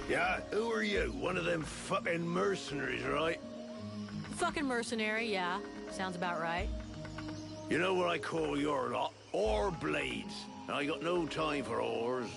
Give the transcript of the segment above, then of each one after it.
Yeah, who are you? One of them fucking mercenaries, right? Fucking mercenary, yeah. Sounds about right. You know what I call your lot? Ore blades. I got no time for ores.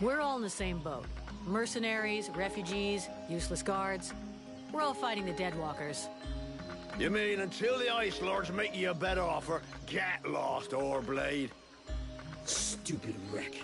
We're all in the same boat. Mercenaries, refugees, useless guards. We're all fighting the Deadwalkers. You mean until the Ice Lords make you a better offer, get lost, Ore Blade? Stupid wreck.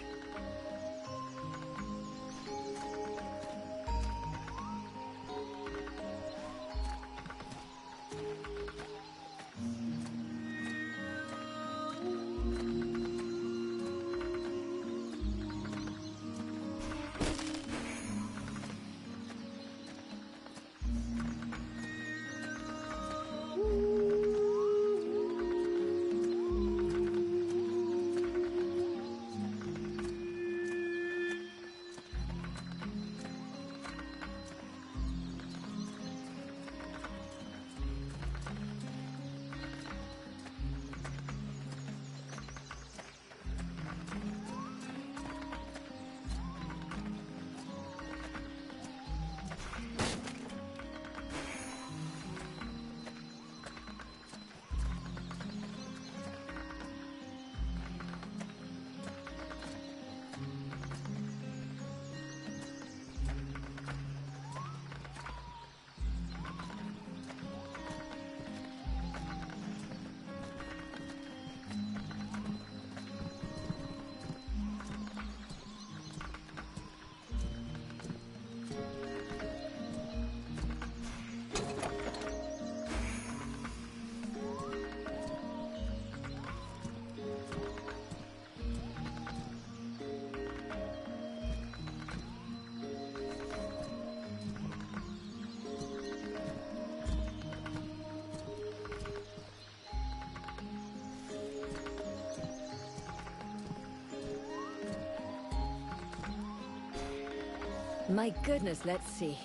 My goodness, let's see.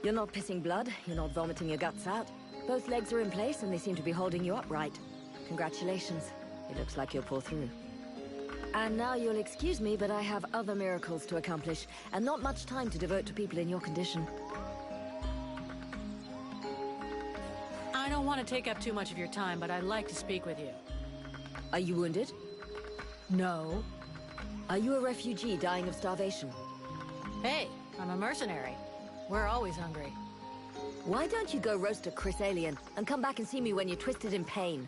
You're not pissing blood, you're not vomiting your guts out. Both legs are in place and they seem to be holding you upright. Congratulations. It looks like you'll pull through. And now you'll excuse me, but I have other miracles to accomplish, and not much time to devote to people in your condition. I don't want to take up too much of your time, but I'd like to speak with you. Are you wounded? No. Are you a refugee dying of starvation? Hey, I'm a mercenary. We're always hungry. Why don't you go roast a Chris alien and come back and see me when you're twisted in pain?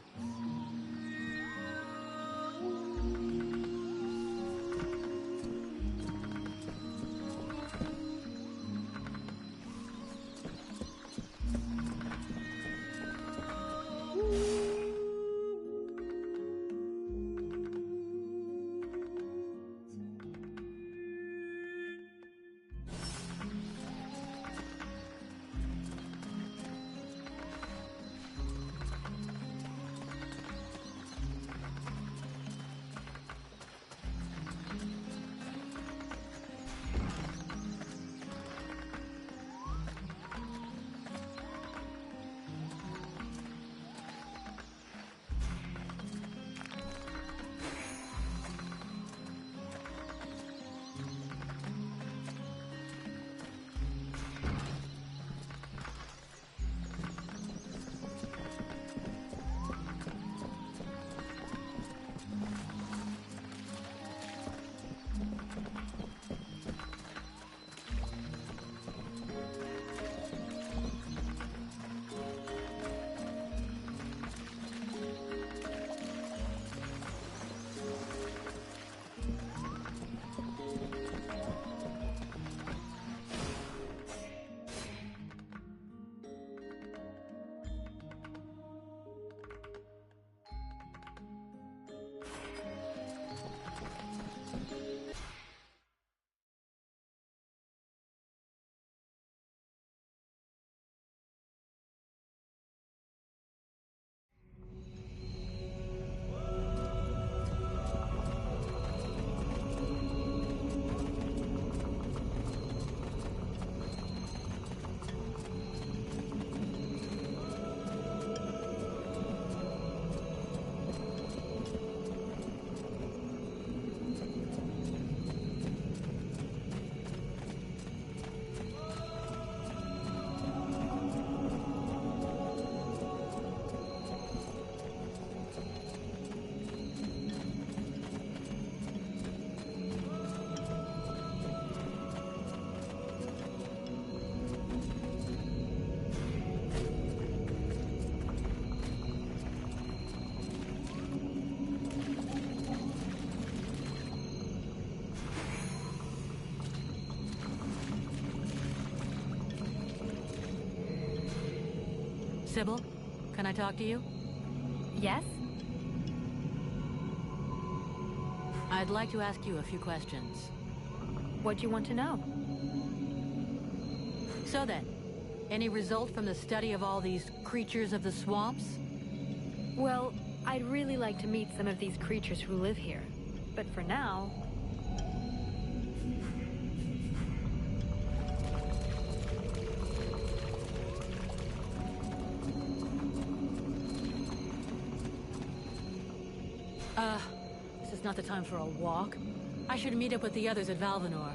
Sybil, can I talk to you? Yes? I'd like to ask you a few questions. What do you want to know? So then, any result from the study of all these creatures of the swamps? Well, I'd really like to meet some of these creatures who live here. But for now... This is not the time for a walk. I should meet up with the others at Valvanor.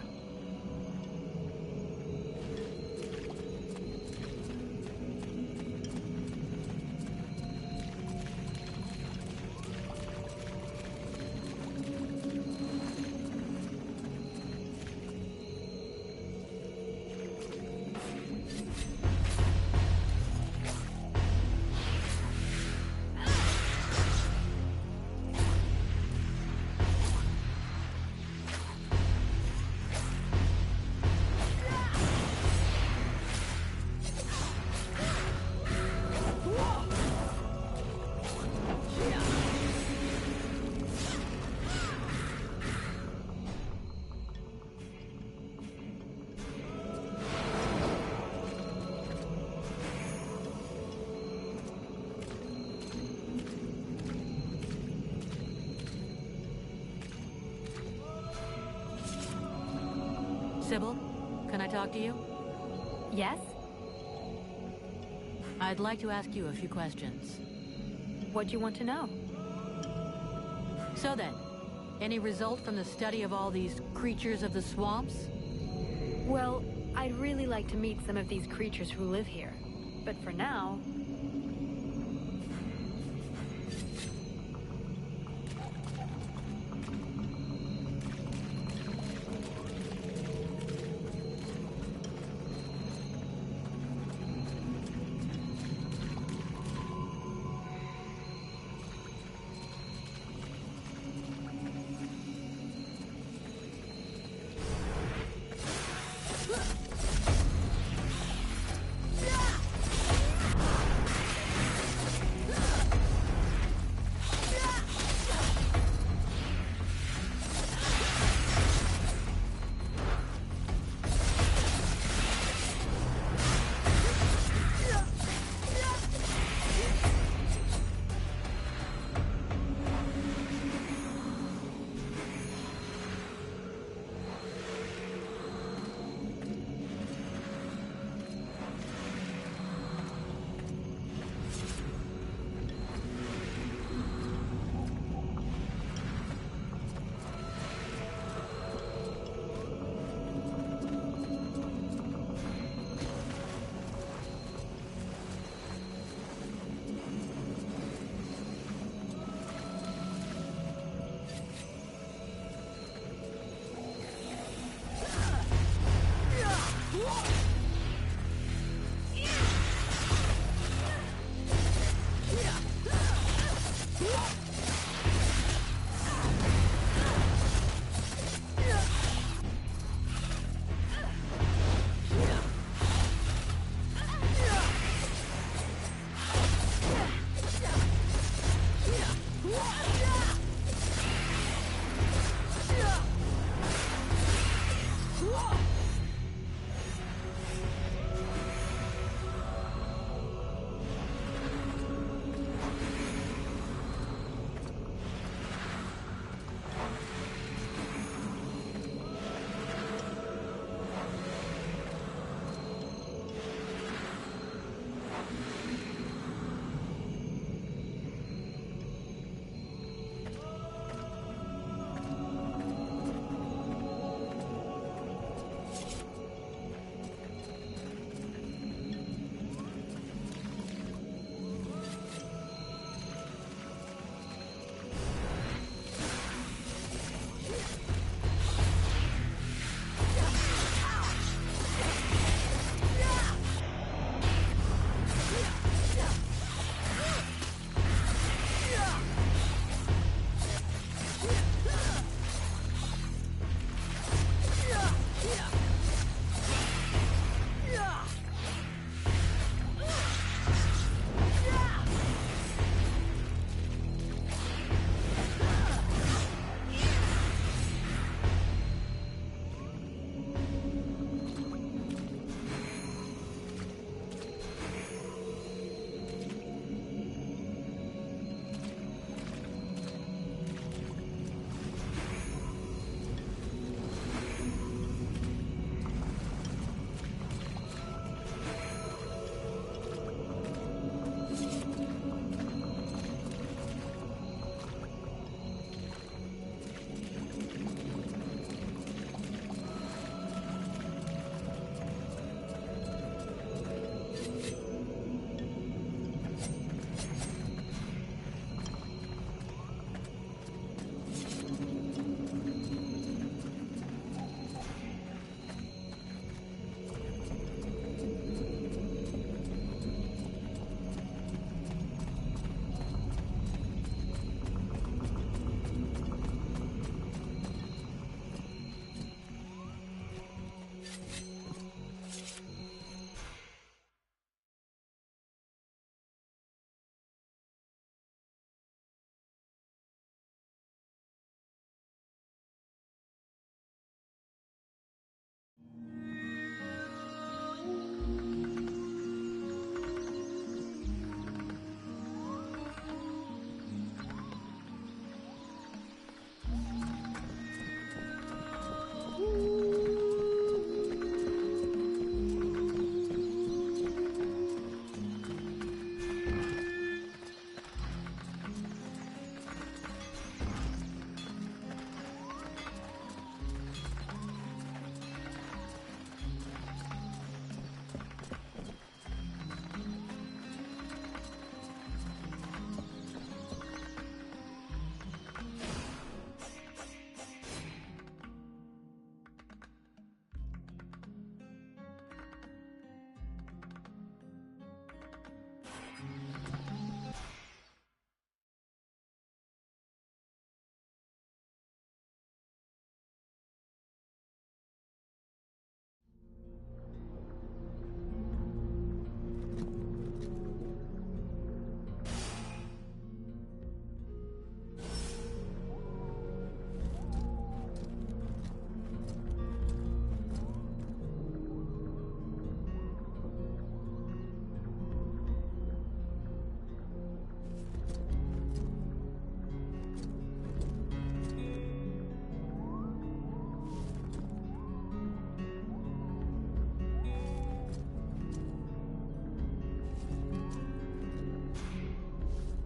Sybil, can I talk to you? Yes? I'd like to ask you a few questions. What do you want to know? So then, any result from the study of all these creatures of the swamps? Well, I'd really like to meet some of these creatures who live here. But for now...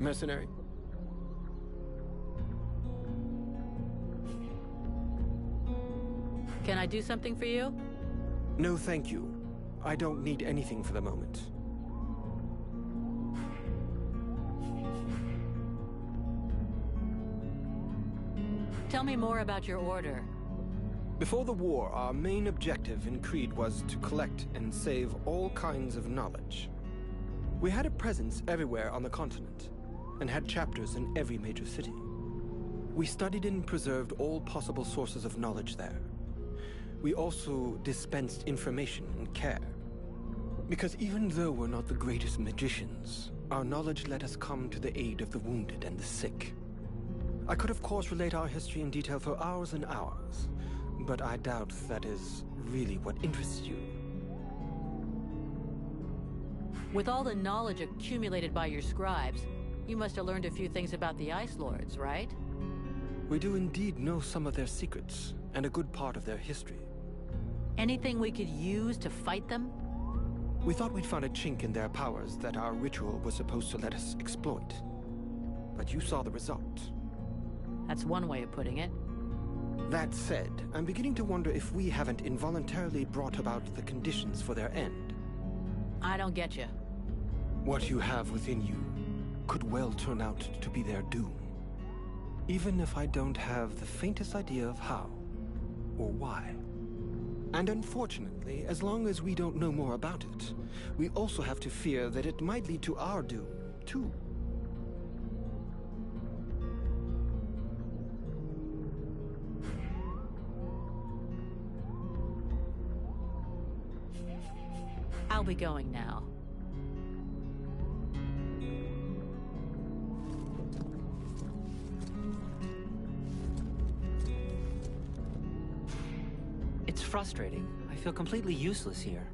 Mercenary? Can I do something for you? No, thank you. I don't need anything for the moment. Tell me more about your order. Before the war, our main objective in Creed was to collect and save all kinds of knowledge. We had a presence everywhere on the continent, and had chapters in every major city. We studied and preserved all possible sources of knowledge there. We also dispensed information and care. Because even though we're not the greatest magicians, our knowledge let us come to the aid of the wounded and the sick. I could of course relate our history in detail for hours and hours, but I doubt that is really what interests you. With all the knowledge accumulated by your scribes, you must have learned a few things about the Ice Lords, right? We do indeed know some of their secrets, and a good part of their history. Anything we could use to fight them? We thought we'd found a chink in their powers that our ritual was supposed to let us exploit. But you saw the result. That's one way of putting it. That said, I'm beginning to wonder if we haven't involuntarily brought about the conditions for their end. I don't get you. What you have within you could well turn out to be their doom. Even if I don't have the faintest idea of how or why. And unfortunately, as long as we don't know more about it, we also have to fear that it might lead to our doom, too. I'll be going now. It's frustrating. I feel completely useless here.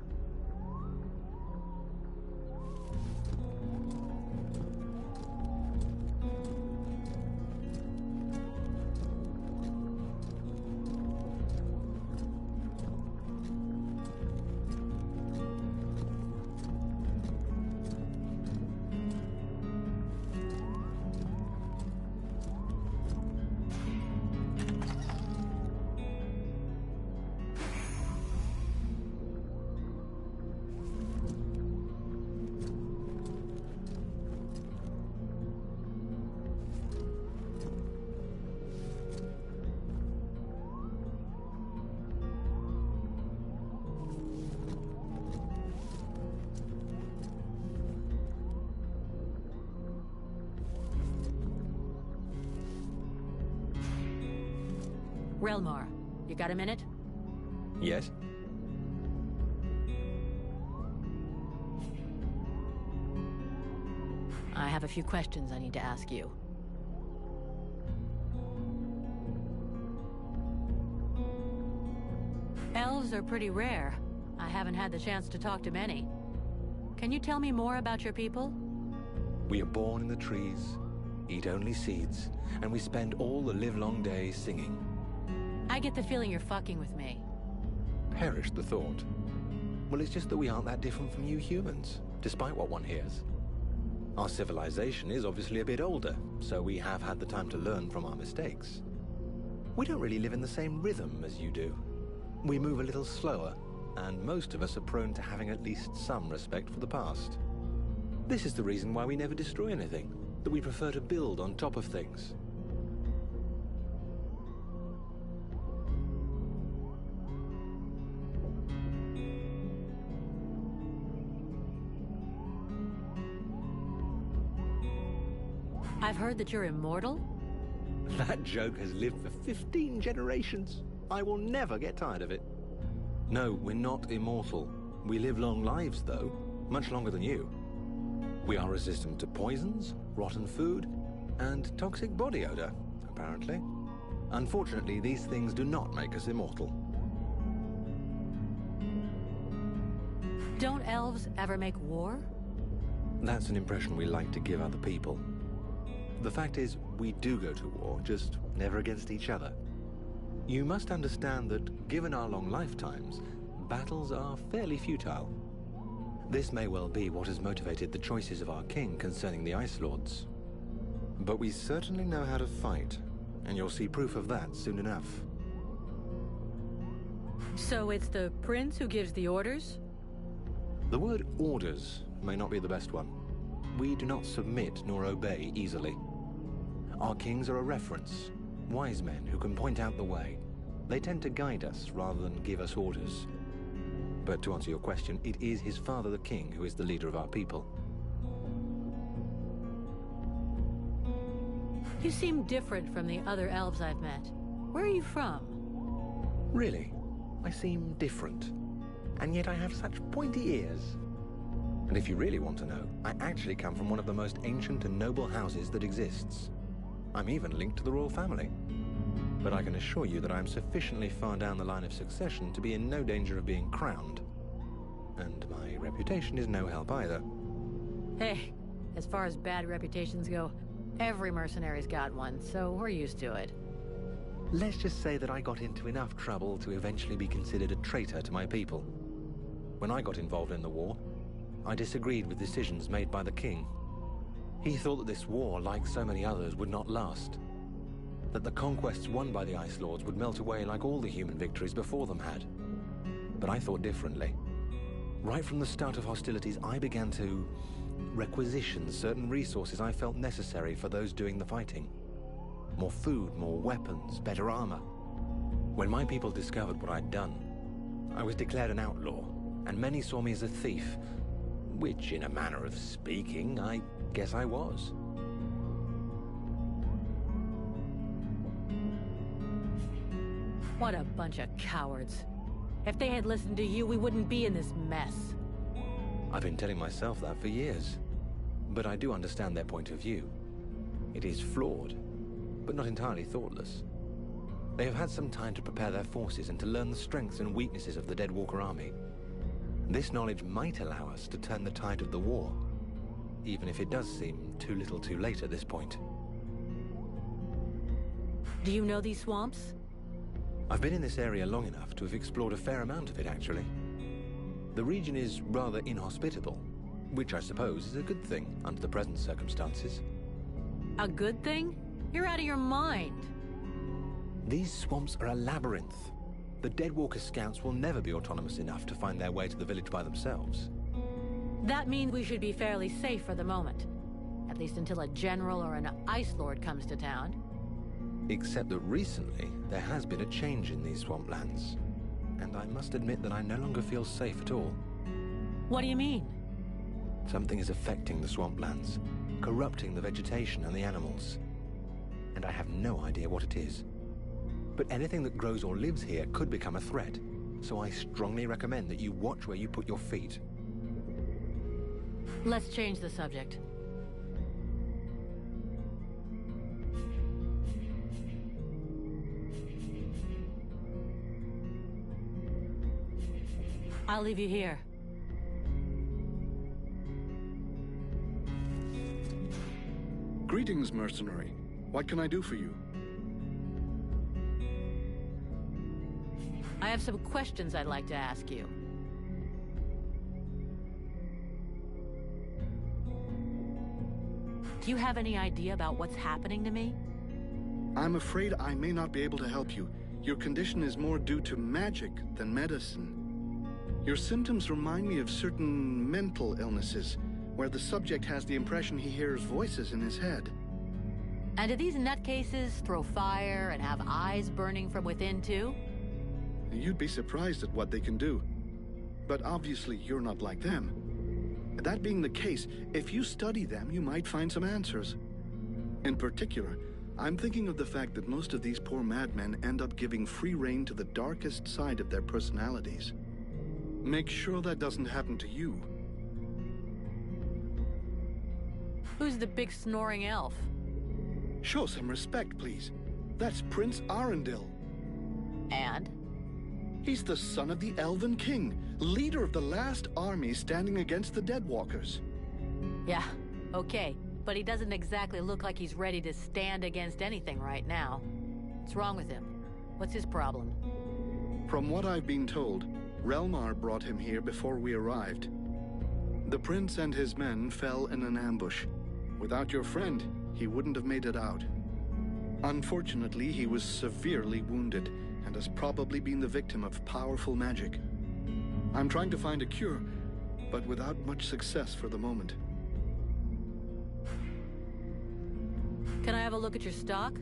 Relmar, you got a minute? Yes? I have a few questions I need to ask you. Elves are pretty rare. I haven't had the chance to talk to many. Can you tell me more about your people? We are born in the trees, eat only seeds, and we spend all the livelong day singing. I get the feeling you're fucking with me. Perish the thought. Well, it's just that we aren't that different from you humans, despite what one hears. Our civilization is obviously a bit older, so we have had the time to learn from our mistakes. We don't really live in the same rhythm as you do. We move a little slower, and most of us are prone to having at least some respect for the past. This is the reason why we never destroy anything, that we prefer to build on top of things. I've heard that you're immortal? That joke has lived for 15 generations. I will never get tired of it. No, we're not immortal. We live long lives, though, much longer than you. We are resistant to poisons, rotten food, and toxic body odor, apparently. Unfortunately, these things do not make us immortal. Don't elves ever make war? That's an impression we like to give other people. The fact is, we do go to war, just never against each other. You must understand that, given our long lifetimes, battles are fairly futile. This may well be what has motivated the choices of our king concerning the Ice Lords. But we certainly know how to fight, and you'll see proof of that soon enough. So it's the prince who gives the orders? The word orders may not be the best one. We do not submit nor obey easily. Our kings are a reference, wise men who can point out the way. They tend to guide us rather than give us orders. But to answer your question, it is his father, the king, who is the leader of our people. You seem different from the other elves I've met. Where are you from? Really? I seem different. And yet I have such pointy ears. And if you really want to know, I actually come from one of the most ancient and noble houses that exists. I'm even linked to the royal family. But I can assure you that I'm sufficiently far down the line of succession to be in no danger of being crowned. And my reputation is no help either. Hey, as far as bad reputations go, every mercenary's got one, so we're used to it. Let's just say that I got into enough trouble to eventually be considered a traitor to my people. When I got involved in the war, I disagreed with decisions made by the king. He thought that this war, like so many others, would not last. That the conquests won by the Ice Lords would melt away like all the human victories before them had. But I thought differently. Right from the start of hostilities, I began to requisition certain resources I felt necessary for those doing the fighting. More food, more weapons, better armor. When my people discovered what I'd done, I was declared an outlaw, and many saw me as a thief, which, in a manner of speaking, I guess I was. What a bunch of cowards. If they had listened to you, we wouldn't be in this mess. I've been telling myself that for years, but I do understand their point of view. It is flawed, but not entirely thoughtless. They have had some time to prepare their forces and to learn the strengths and weaknesses of the Deadwalker army. This knowledge might allow us to turn the tide of the war, even if it does seem too little too late at this point. Do you know these swamps? I've been in this area long enough to have explored a fair amount of it, actually. The region is rather inhospitable, which I suppose is a good thing under the present circumstances. A good thing? You're out of your mind. These swamps are a labyrinth. The Deadwalker scouts will never be autonomous enough to find their way to the village by themselves. That means we should be fairly safe for the moment. At least until a general or an Ice Lord comes to town. Except that recently, there has been a change in these swamplands. And I must admit that I no longer feel safe at all. What do you mean? Something is affecting the swamplands, corrupting the vegetation and the animals. And I have no idea what it is. But anything that grows or lives here could become a threat, so I strongly recommend that you watch where you put your feet. Let's change the subject. I'll leave you here. Greetings, mercenary. What can I do for you? I have some questions I'd like to ask you. Do you have any idea about what's happening to me? I'm afraid I may not be able to help you. Your condition is more due to magic than medicine. Your symptoms remind me of certain mental illnesses, where the subject has the impression he hears voices in his head. And do these nutcases throw fire and have eyes burning from within too? You'd be surprised at what they can do. But obviously you're not like them. That being the case, if you study them, you might find some answers. In particular, I'm thinking of the fact that most of these poor madmen end up giving free rein to the darkest side of their personalities. Make sure that doesn't happen to you. Who's the big snoring elf? Show some respect, please. That's Prince Arundel. And? He's the son of the Elven King, leader of the last army standing against the Deadwalkers. Yeah, okay. But he doesn't exactly look like he's ready to stand against anything right now. What's wrong with him? What's his problem? From what I've been told, Relmar brought him here before we arrived. The prince and his men fell in an ambush. Without your friend, he wouldn't have made it out. Unfortunately, he was severely wounded and has probably been the victim of powerful magic. I'm trying to find a cure, but without much success for the moment. Can I have a look at your stock?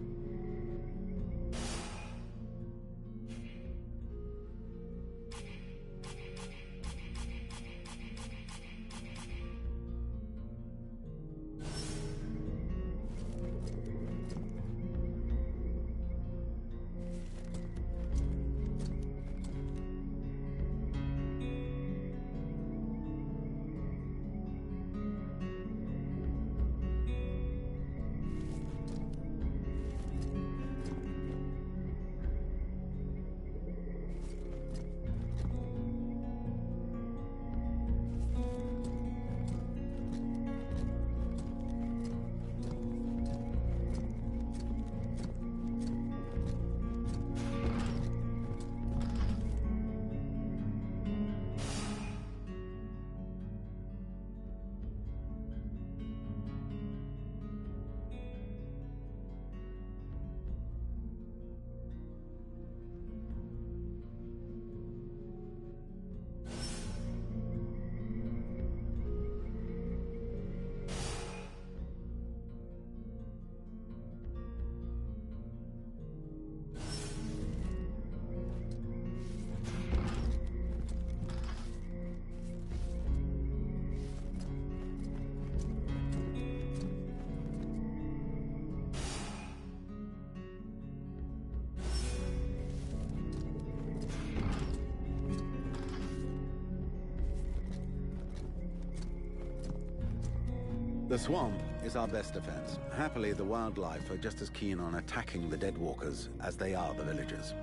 The swamp is our best defense. Happily, the wildlife are just as keen on attacking the dead walkers as they are the villagers.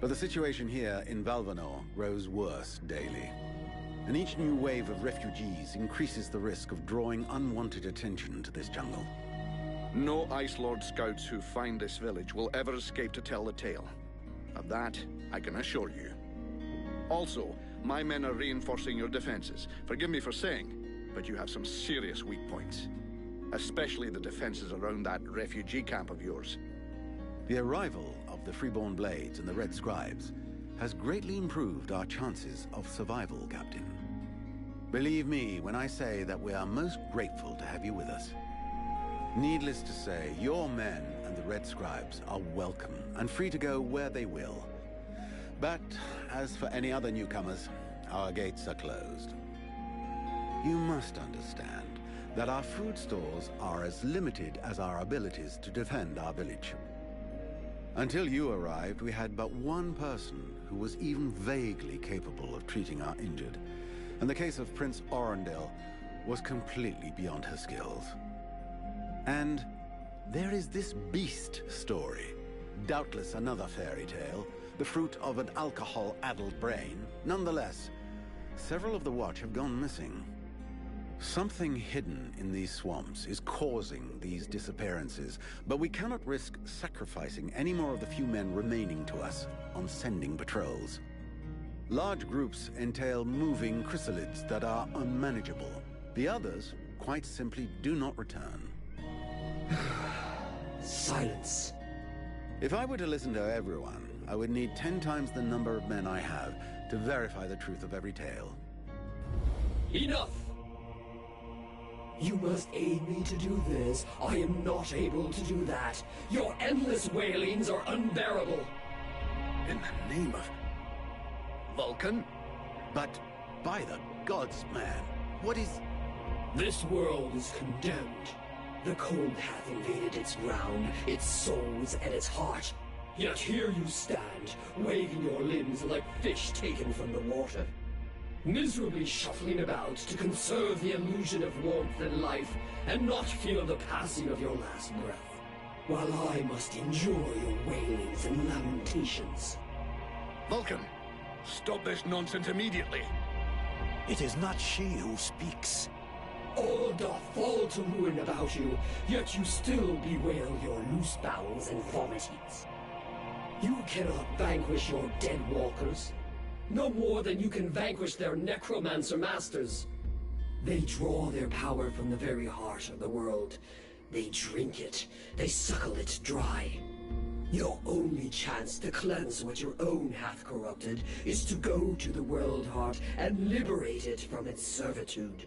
But the situation here in Valvanor grows worse daily. And each new wave of refugees increases the risk of drawing unwanted attention to this jungle. No Ice Lord scouts who find this village will ever escape to tell the tale. Of that, I can assure you. Also, my men are reinforcing your defenses. Forgive me for saying, but you have some serious weak points. Especially the defenses around that refugee camp of yours. The arrival of the Freeborn Blades and the Red Scribes has greatly improved our chances of survival, Captain. Believe me when I say that we are most grateful to have you with us. Needless to say, your men and the Red Scribes are welcome and free to go where they will. But as for any other newcomers, our gates are closed. You must understand that our food stores are as limited as our abilities to defend our village. Until you arrived, we had but one person who was even vaguely capable of treating our injured, and the case of Prince Orendil was completely beyond her skills. And there is this beast story, doubtless another fairy tale, the fruit of an alcohol-addled brain. Nonetheless, several of the Watch have gone missing. Something hidden in these swamps is causing these disappearances, but we cannot risk sacrificing any more of the few men remaining to us on sending patrols. Large groups entail moving chrysalids that are unmanageable. The others quite simply do not return. Silence. If I were to listen to everyone, I would need 10 times the number of men I have to verify the truth of every tale. Enough! You must aid me to do this. I am not able to do that. Your endless wailings are unbearable. In the name of Vulcan? But by the gods, man, what is... This world is condemned. The cold hath invaded its ground, its souls and its heart. Yet here you stand, waving your limbs like fish taken from the water. Miserably shuffling about to conserve the illusion of warmth and life, and not feel the passing of your last breath, while I must endure your wailings and lamentations. Vulcan, stop this nonsense immediately. It is not she who speaks. All doth fall to ruin about you, yet you still bewail your loose bowels and vomitings. You cannot vanquish your dead walkers, no more than you can vanquish their necromancer masters. They draw their power from the very heart of the world. They drink it. They suckle it dry. Your only chance to cleanse what your own hath corrupted is to go to the world heart and liberate it from its servitude.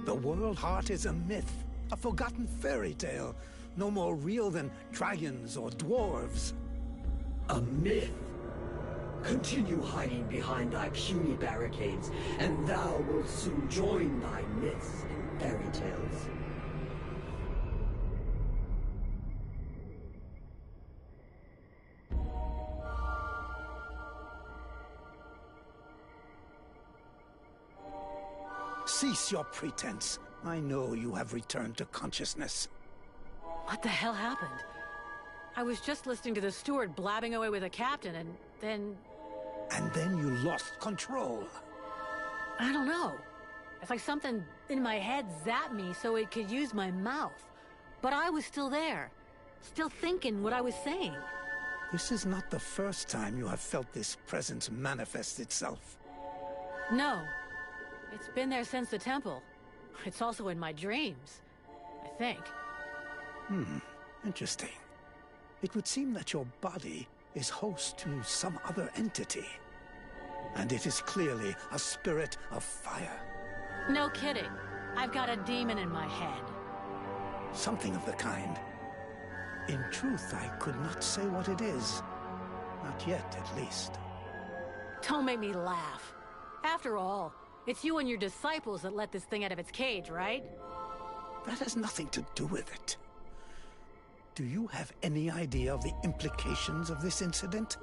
The world heart is a myth, a forgotten fairy tale, no more real than dragons or dwarves. A myth? Continue hiding behind thy puny barricades, and thou wilt soon join thy myths and fairy tales. Cease your pretense. I know you have returned to consciousness. What the hell happened? I was just listening to the steward blabbing away with the captain, and then... And then you lost control. I don't know. It's like something in my head zapped me so it could use my mouth. But I was still there, still thinking what I was saying. This is not the first time you have felt this presence manifest itself. No. It's been there since the temple. It's also in my dreams, I think. Interesting. It would seem that your body is host to some other entity. And it is clearly a spirit of fire. No kidding. I've got a demon in my head. Something of the kind. In truth, I could not say what it is. Not yet, at least. Don't make me laugh. After all, it's you and your disciples that let this thing out of its cage, right? That has nothing to do with it. Do you have any idea of the implications of this incident?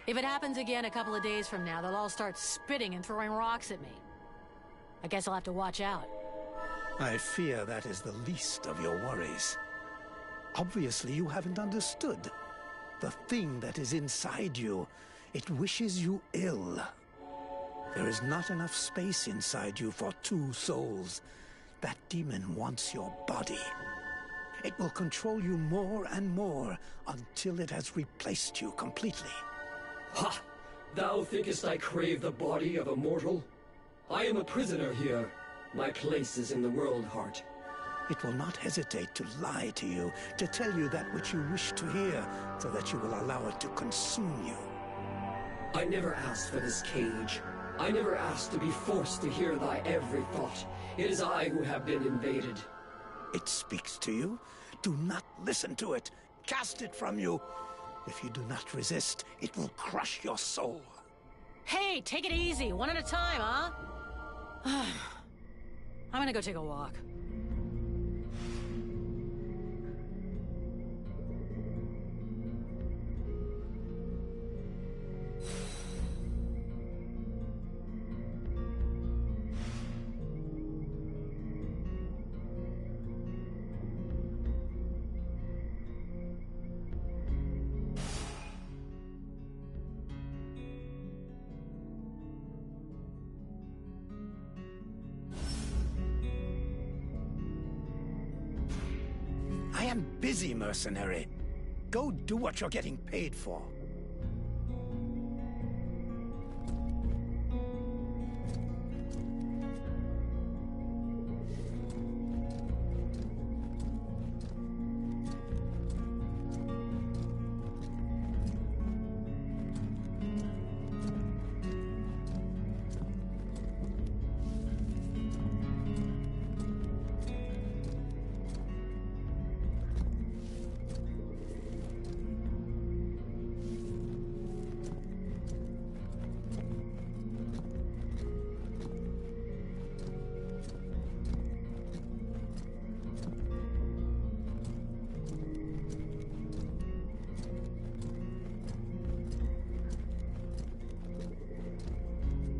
If it happens again a couple of days from now, they'll all start spitting and throwing rocks at me. I guess I'll have to watch out. I fear that is the least of your worries. Obviously, you haven't understood. The thing that is inside you, it wishes you ill. There is not enough space inside you for two souls. That demon wants your body. It will control you more and more until it has replaced you completely. Ha! Thou thinkest I crave the body of a mortal? I am a prisoner here. My place is in the world heart. It will not hesitate to lie to you, to tell you that which you wish to hear, so that you will allow it to consume you. I never asked for this cage. I never asked to be forced to hear thy every thought. It is I who have been invaded. It speaks to you. Do not listen to it. Cast it from you. If you do not resist, it will crush your soul. Hey, take it easy, one at a time, huh? I'm gonna go take a walk. I am busy, mercenary. Go do what you're getting paid for.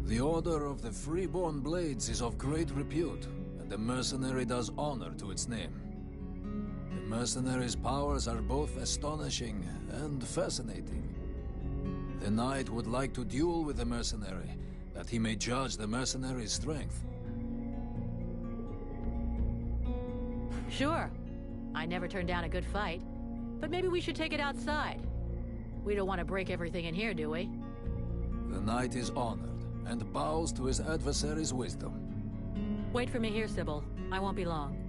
The Order of the Freeborn Blades is of great repute, and the mercenary does honor to its name. The mercenary's powers are both astonishing and fascinating. The knight would like to duel with the mercenary, that he may judge the mercenary's strength. Sure. I never turned down a good fight. But maybe we should take it outside. We don't want to break everything in here, do we? The knight is honored and bows to his adversary's wisdom. Wait for me here, Sybil. I won't be long.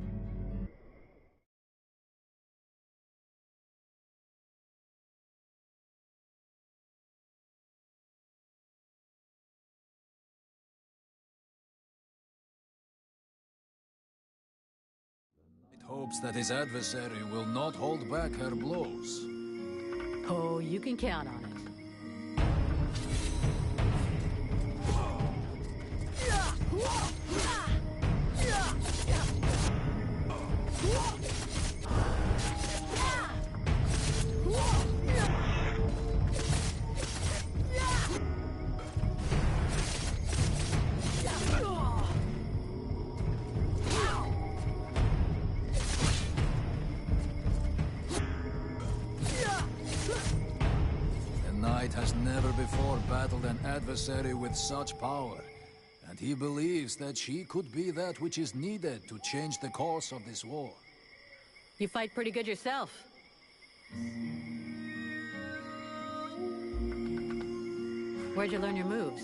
It hopes that his adversary will not hold back her blows. Oh, you can count on it. Has never before battled an adversary with such power, and he believes that she could be that which is needed to change the course of this war. You fight pretty good yourself. Where'd you learn your moves?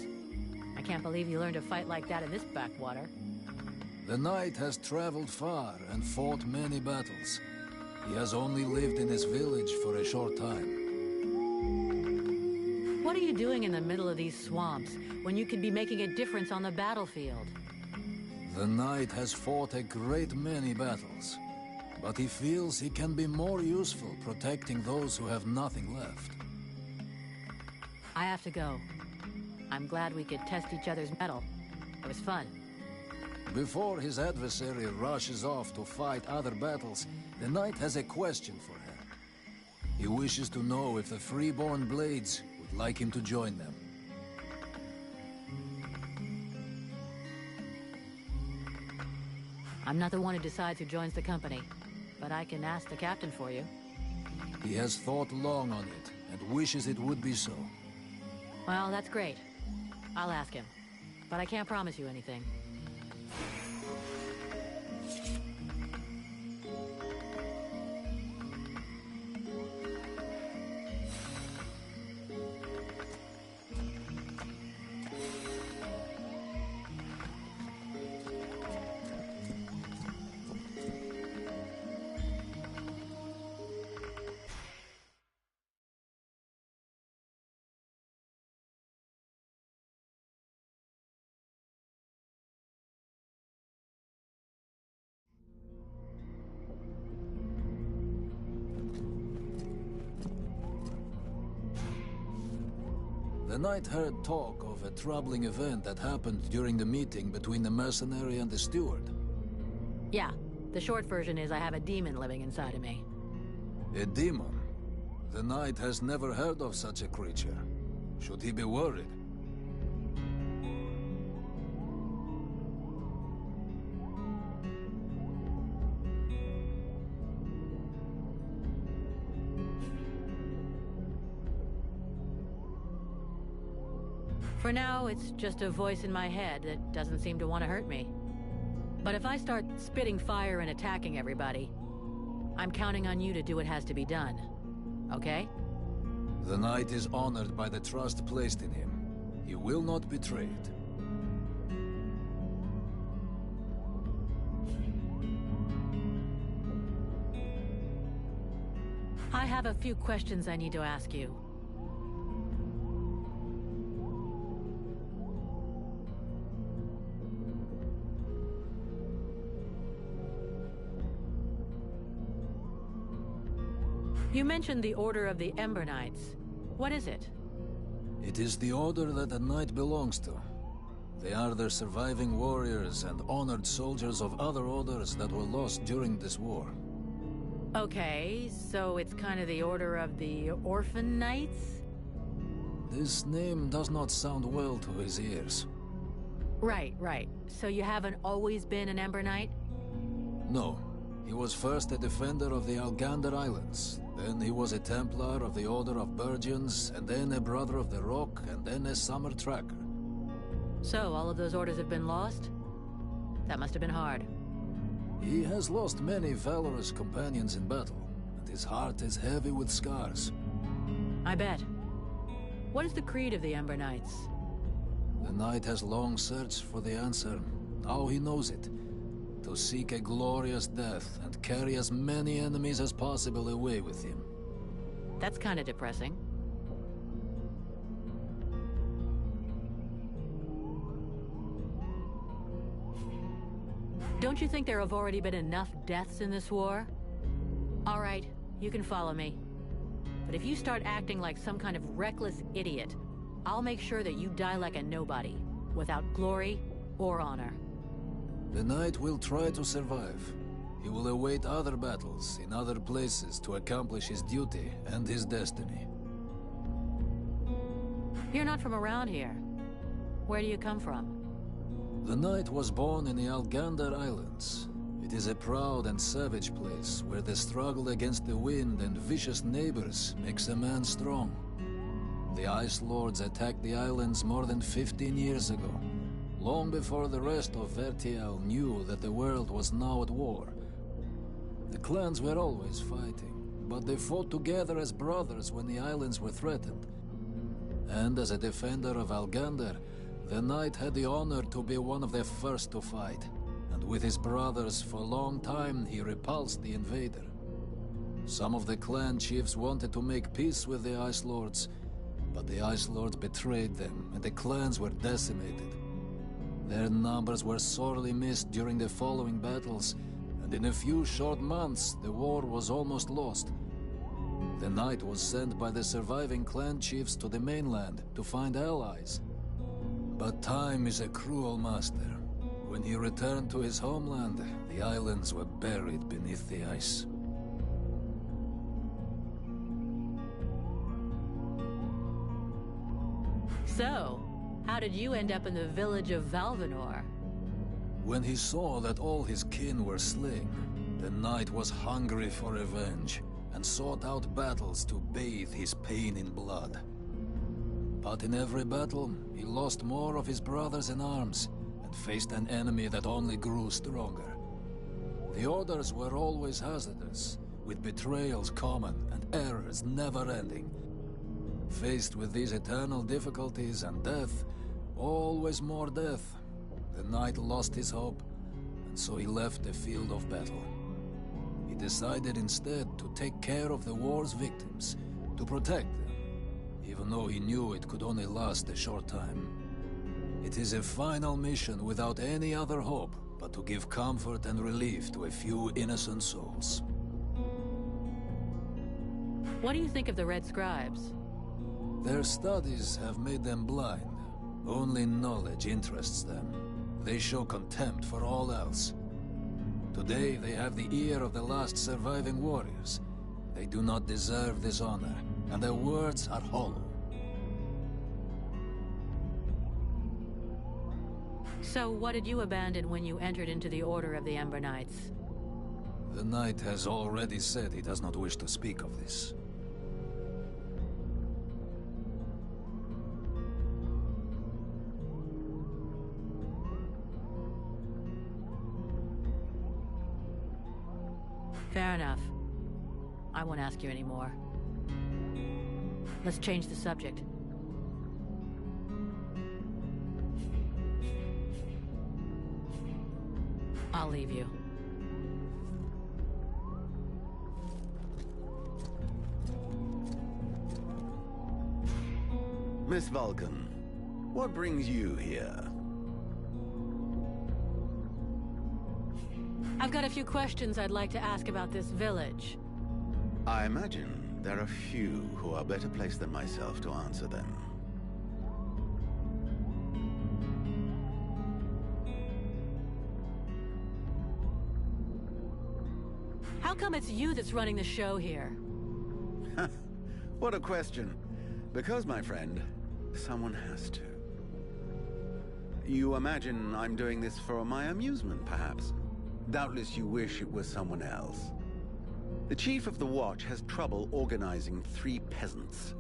I can't believe you learned to fight like that in this backwater. The knight has traveled far and fought many battles. He has only lived in his village for a short time. What are you doing in the middle of these swamps when you could be making a difference on the battlefield? The knight has fought a great many battles, but he feels he can be more useful protecting those who have nothing left. I have to go. I'm glad we could test each other's mettle. It was fun. Before his adversary rushes off to fight other battles, the knight has a question for her. He wishes to know if the freeborn blades would like him to join them. I'm not the one who decides who joins the company, but I can ask the captain for you. He has thought long on it, and wishes it would be so. Well, that's great. I'll ask him, but I can't promise you anything. The knight heard talk of a troubling event that happened during the meeting between the mercenary and the steward. Yeah, the short version is I have a demon living inside of me. A demon? The knight has never heard of such a creature. Should he be worried? For now, it's just a voice in my head that doesn't seem to want to hurt me. But if I start spitting fire and attacking everybody, I'm counting on you to do what has to be done. Okay? The knight is honored by the trust placed in him. He will not betray it. I have a few questions I need to ask you. You mentioned the Order of the Ember Knights. What is it? It is the order that the knight belongs to. They are the surviving warriors and honored soldiers of other orders that were lost during this war. Okay, so it's kind of the Order of the Orphan Knights? This name does not sound well to his ears. Right. So you haven't always been an Ember Knight? No. He was first a defender of the Algander Islands. Then he was a Templar of the Order of Burgians, and then a Brother of the Rock, and then a Summer Tracker. So, all of those orders have been lost? That must have been hard. He has lost many valorous companions in battle, and his heart is heavy with scars. I bet. What is the creed of the Ember Knights? The knight has long searched for the answer. Now he knows it. To seek a glorious death and carry as many enemies as possible away with him. That's kind of depressing. Don't you think there have already been enough deaths in this war? All right, you can follow me. But if you start acting like some kind of reckless idiot, I'll make sure that you die like a nobody, without glory or honor. The knight will try to survive. He will await other battles in other places to accomplish his duty and his destiny. You're not from around here. Where do you come from? The knight was born in the Algander Islands. It is a proud and savage place where the struggle against the wind and vicious neighbors makes a man strong. The Ice Lords attacked the islands more than 15 years ago, long before the rest of Vertial knew that the world was now at war. The clans were always fighting, but they fought together as brothers when the islands were threatened. And as a defender of Algander, the knight had the honor to be one of the first to fight, and with his brothers for a long time he repulsed the invader. Some of the clan chiefs wanted to make peace with the Ice Lords, but the Ice Lords betrayed them and the clans were decimated. Their numbers were sorely missed during the following battles, and in a few short months the war was almost lost. The knight was sent by the surviving clan chiefs to the mainland to find allies. But time is a cruel master. When he returned to his homeland, the islands were buried beneath the ice. So, how did you end up in the village of Valvanor? When he saw that all his kin were slain, the knight was hungry for revenge and sought out battles to bathe his pain in blood. But in every battle, he lost more of his brothers in arms and faced an enemy that only grew stronger. The orders were always hazardous, with betrayals common and errors never-ending. Faced with these eternal difficulties and death, always more death, the knight lost his hope, and so he left the field of battle. He decided instead to take care of the war's victims, to protect them, even though he knew it could only last a short time. It is a final mission without any other hope but to give comfort and relief to a few innocent souls. What do you think of the Red Scribes? Their studies have made them blind. Only knowledge interests them. They show contempt for all else. Today they have the ear of the last surviving warriors. They do not deserve this honor, and their words are hollow. So what did you abandon when you entered into the Order of the Ember Knights? The knight has already said he does not wish to speak of this. Fair enough. I won't ask you anymore. Let's change the subject. I'll leave you. Miss Vulcan, what brings you here? I've got a few questions I'd like to ask about this village. I imagine there are few who are better placed than myself to answer them. How come it's you that's running the show here? What a question. Because, my friend, someone has to. You imagine I'm doing this for my amusement, perhaps? Doubtless you wish it was someone else. The chief of the watch has trouble organizing 3 peasants.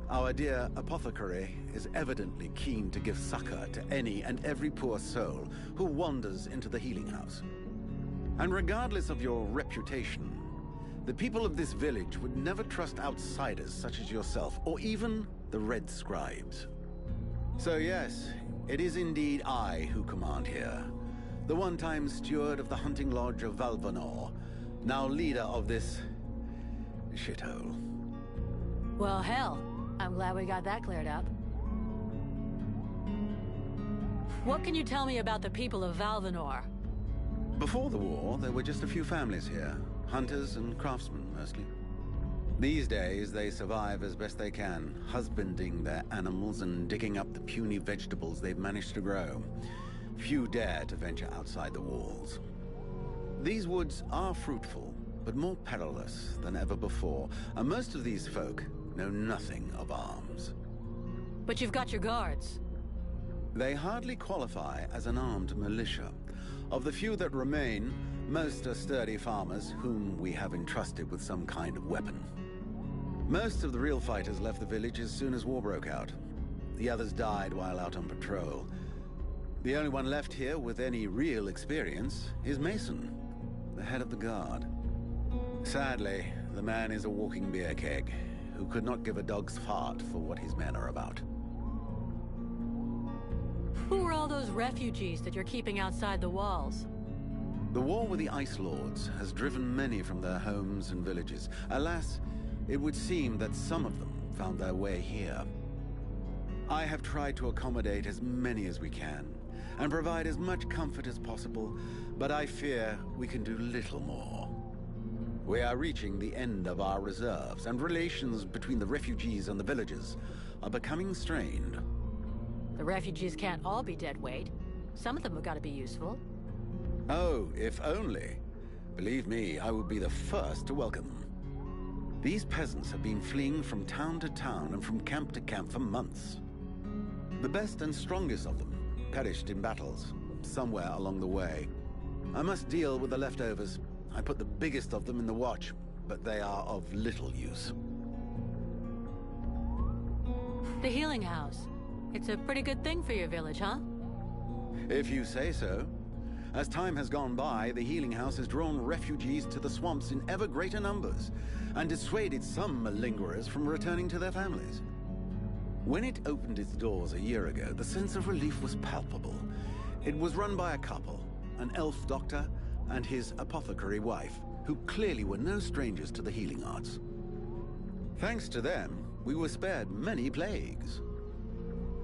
Our dear apothecary is evidently keen to give succor to any and every poor soul who wanders into the healing house. And regardless of your reputation, The people of this village would never trust outsiders such as yourself, or even the Red Scribes. So yes, it is indeed I who command here. The one-time steward of the hunting lodge of Valvanor, now leader of this shithole. Well, hell, I'm glad we got that cleared up. What can you tell me about the people of Valvanor? Before the war, there were just a few families here. Hunters and craftsmen, mostly. These days, they survive as best they can, husbanding their animals and digging up the puny vegetables they've managed to grow. Few dare to venture outside the walls. These woods are fruitful, but more perilous than ever before, and most of these folk know nothing of arms. But you've got your guards. They hardly qualify as an armed militia. Of the few that remain, most are sturdy farmers whom we have entrusted with some kind of weapon. Most of the real fighters left the village as soon as war broke out. The others died while out on patrol. The only one left here with any real experience is Mason, the head of the guard. Sadly, the man is a walking beer keg, who could not give a dog's fart for what his men are about. Who are all those refugees that you're keeping outside the walls? The war with the Ice Lords has driven many from their homes and villages. Alas, it would seem that some of them found their way here. I have tried to accommodate as many as we can, and provide as much comfort as possible, but I fear we can do little more. We are reaching the end of our reserves, and relations between the refugees and the villagers are becoming strained. The refugees can't all be dead weight. Some of them have got to be useful. Oh, if only. Believe me, I would be the first to welcome them. These peasants have been fleeing from town to town and from camp to camp for months. The best and strongest of them perished in battles, somewhere along the way. I must deal with the leftovers. I put the biggest of them in the watch, but they are of little use. The healing house. It's a pretty good thing for your village, huh? If you say so. As time has gone by, the healing house has drawn refugees to the swamps in ever greater numbers, and dissuaded some malingerers from returning to their families. When it opened its doors a year ago, the sense of relief was palpable. It was run by a couple, an elf doctor and his apothecary wife, who clearly were no strangers to the healing arts. Thanks to them, we were spared many plagues.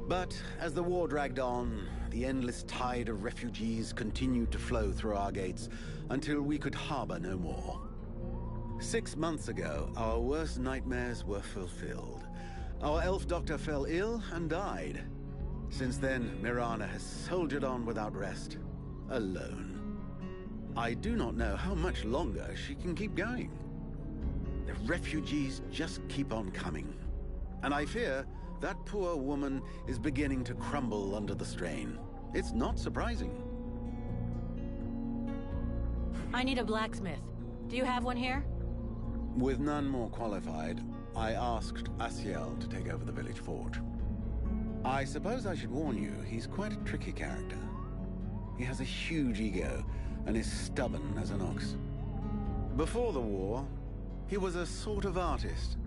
But as the war dragged on, the endless tide of refugees continued to flow through our gates until we could harbor no more. 6 months ago, our worst nightmares were fulfilled. Our elf doctor fell ill and died. Since then, Mirana has soldiered on without rest, alone. I do not know how much longer she can keep going. The refugees just keep on coming. And I fear that poor woman is beginning to crumble under the strain. It's not surprising. I need a blacksmith. Do you have one here? With none more qualified, I asked Asiel to take over the village forge. I suppose I should warn you, he's quite a tricky character. He has a huge ego and is stubborn as an ox. Before the war, he was a sort of artist.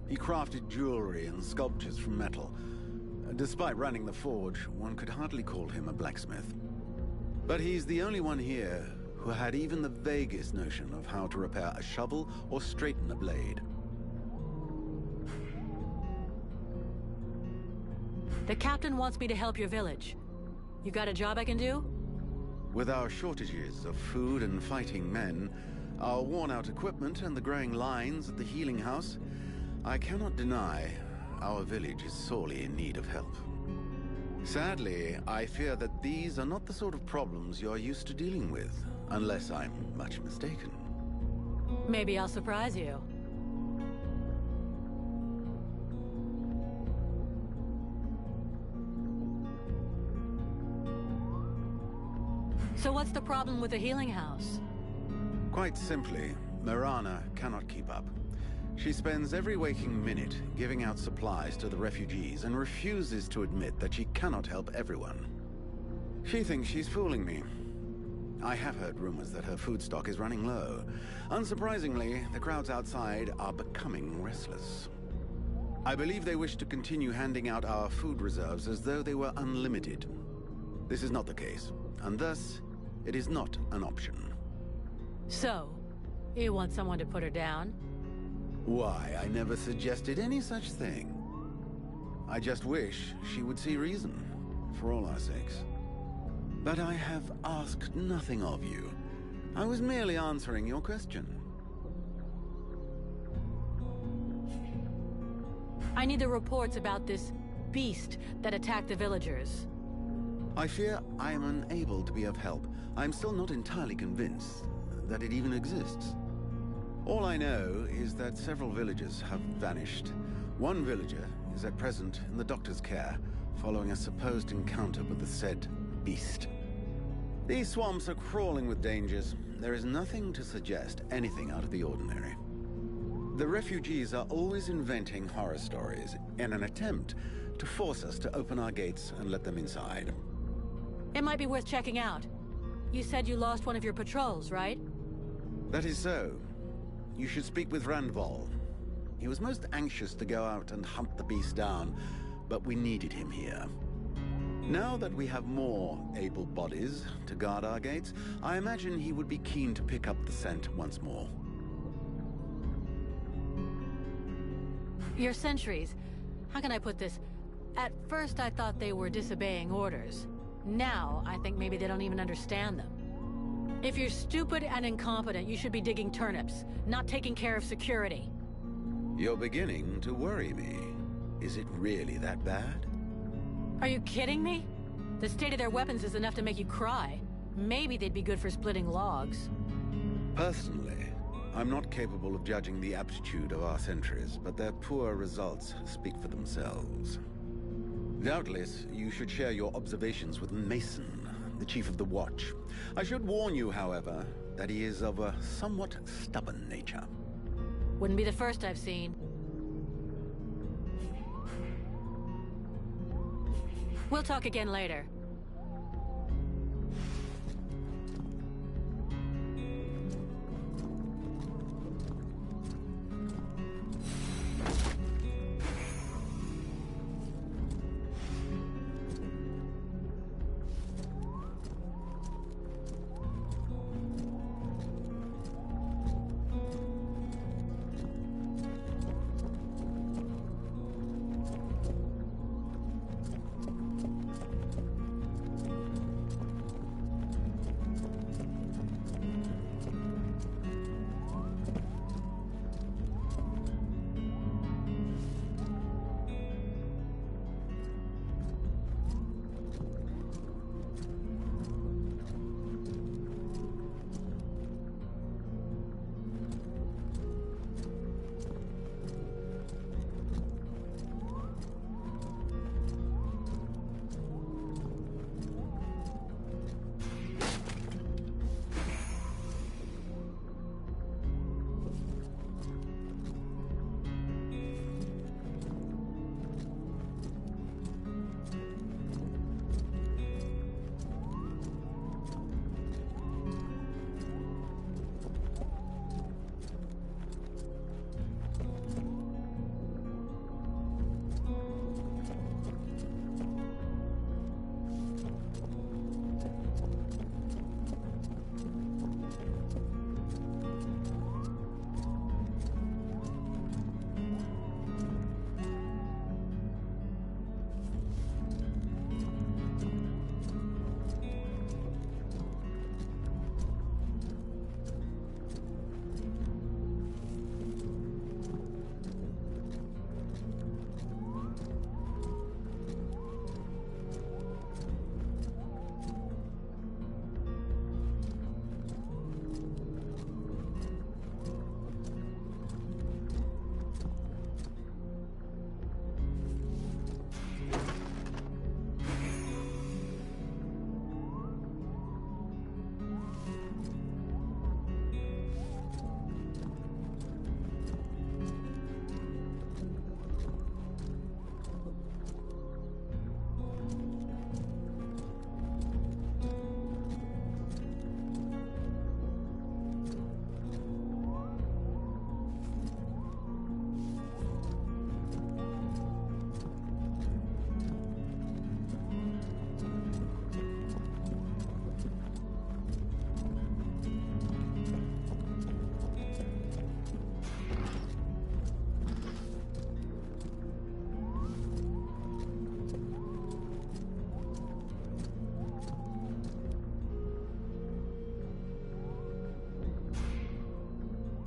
He crafted jewelry and sculptures from metal. Despite running the forge, one could hardly call him a blacksmith. But he's the only one here who had even the vaguest notion of how to repair a shovel or straighten a blade. The captain wants me to help your village. You got a job I can do? With our shortages of food and fighting men, our worn-out equipment and the growing lines at the healing house, I cannot deny our village is sorely in need of help. Sadly, I fear that these are not the sort of problems you are used to dealing with, unless I'm much mistaken. Maybe I'll surprise you. So what's the problem with the healing house? Quite simply, Mirana cannot keep up. She spends every waking minute giving out supplies to the refugees and refuses to admit that she cannot help everyone. She thinks she's fooling me. I have heard rumors that her food stock is running low. Unsurprisingly, the crowds outside are becoming restless. I believe they wish to continue handing out our food reserves as though they were unlimited. This is not the case, and thus, it is not an option. So, you want someone to put her down? Why, I never suggested any such thing. I just wish she would see reason, for all our sakes. But I have asked nothing of you. I was merely answering your question. I need the reports about this beast that attacked the villagers. I fear I am unable to be of help. I'm still not entirely convinced that it even exists. All I know is that several villagers have vanished. One villager is at present in the doctor's care, following a supposed encounter with the said beast. These swamps are crawling with dangers. There is nothing to suggest anything out of the ordinary. The refugees are always inventing horror stories in an attempt to force us to open our gates and let them inside. It might be worth checking out. You said you lost one of your patrols, right? That is so. You should speak with Randval. He was most anxious to go out and hunt the beast down, but we needed him here. Now that we have more able bodies to guard our gates, I imagine he would be keen to pick up the scent once more. Your sentries, how can I put this? At first I thought they were disobeying orders. Now I think maybe they don't even understand them. If you're stupid and incompetent, you should be digging turnips, not taking care of security. You're beginning to worry me. Is it really that bad? Are you kidding me? The state of their weapons is enough to make you cry. Maybe they'd be good for splitting logs. Personally, I'm not capable of judging the aptitude of our sentries, but their poor results speak for themselves. Doubtless, you should share your observations with Mason, the chief of the watch. I should warn you, however, that he is of a somewhat stubborn nature. Wouldn't be the first I've seen. We'll talk again later.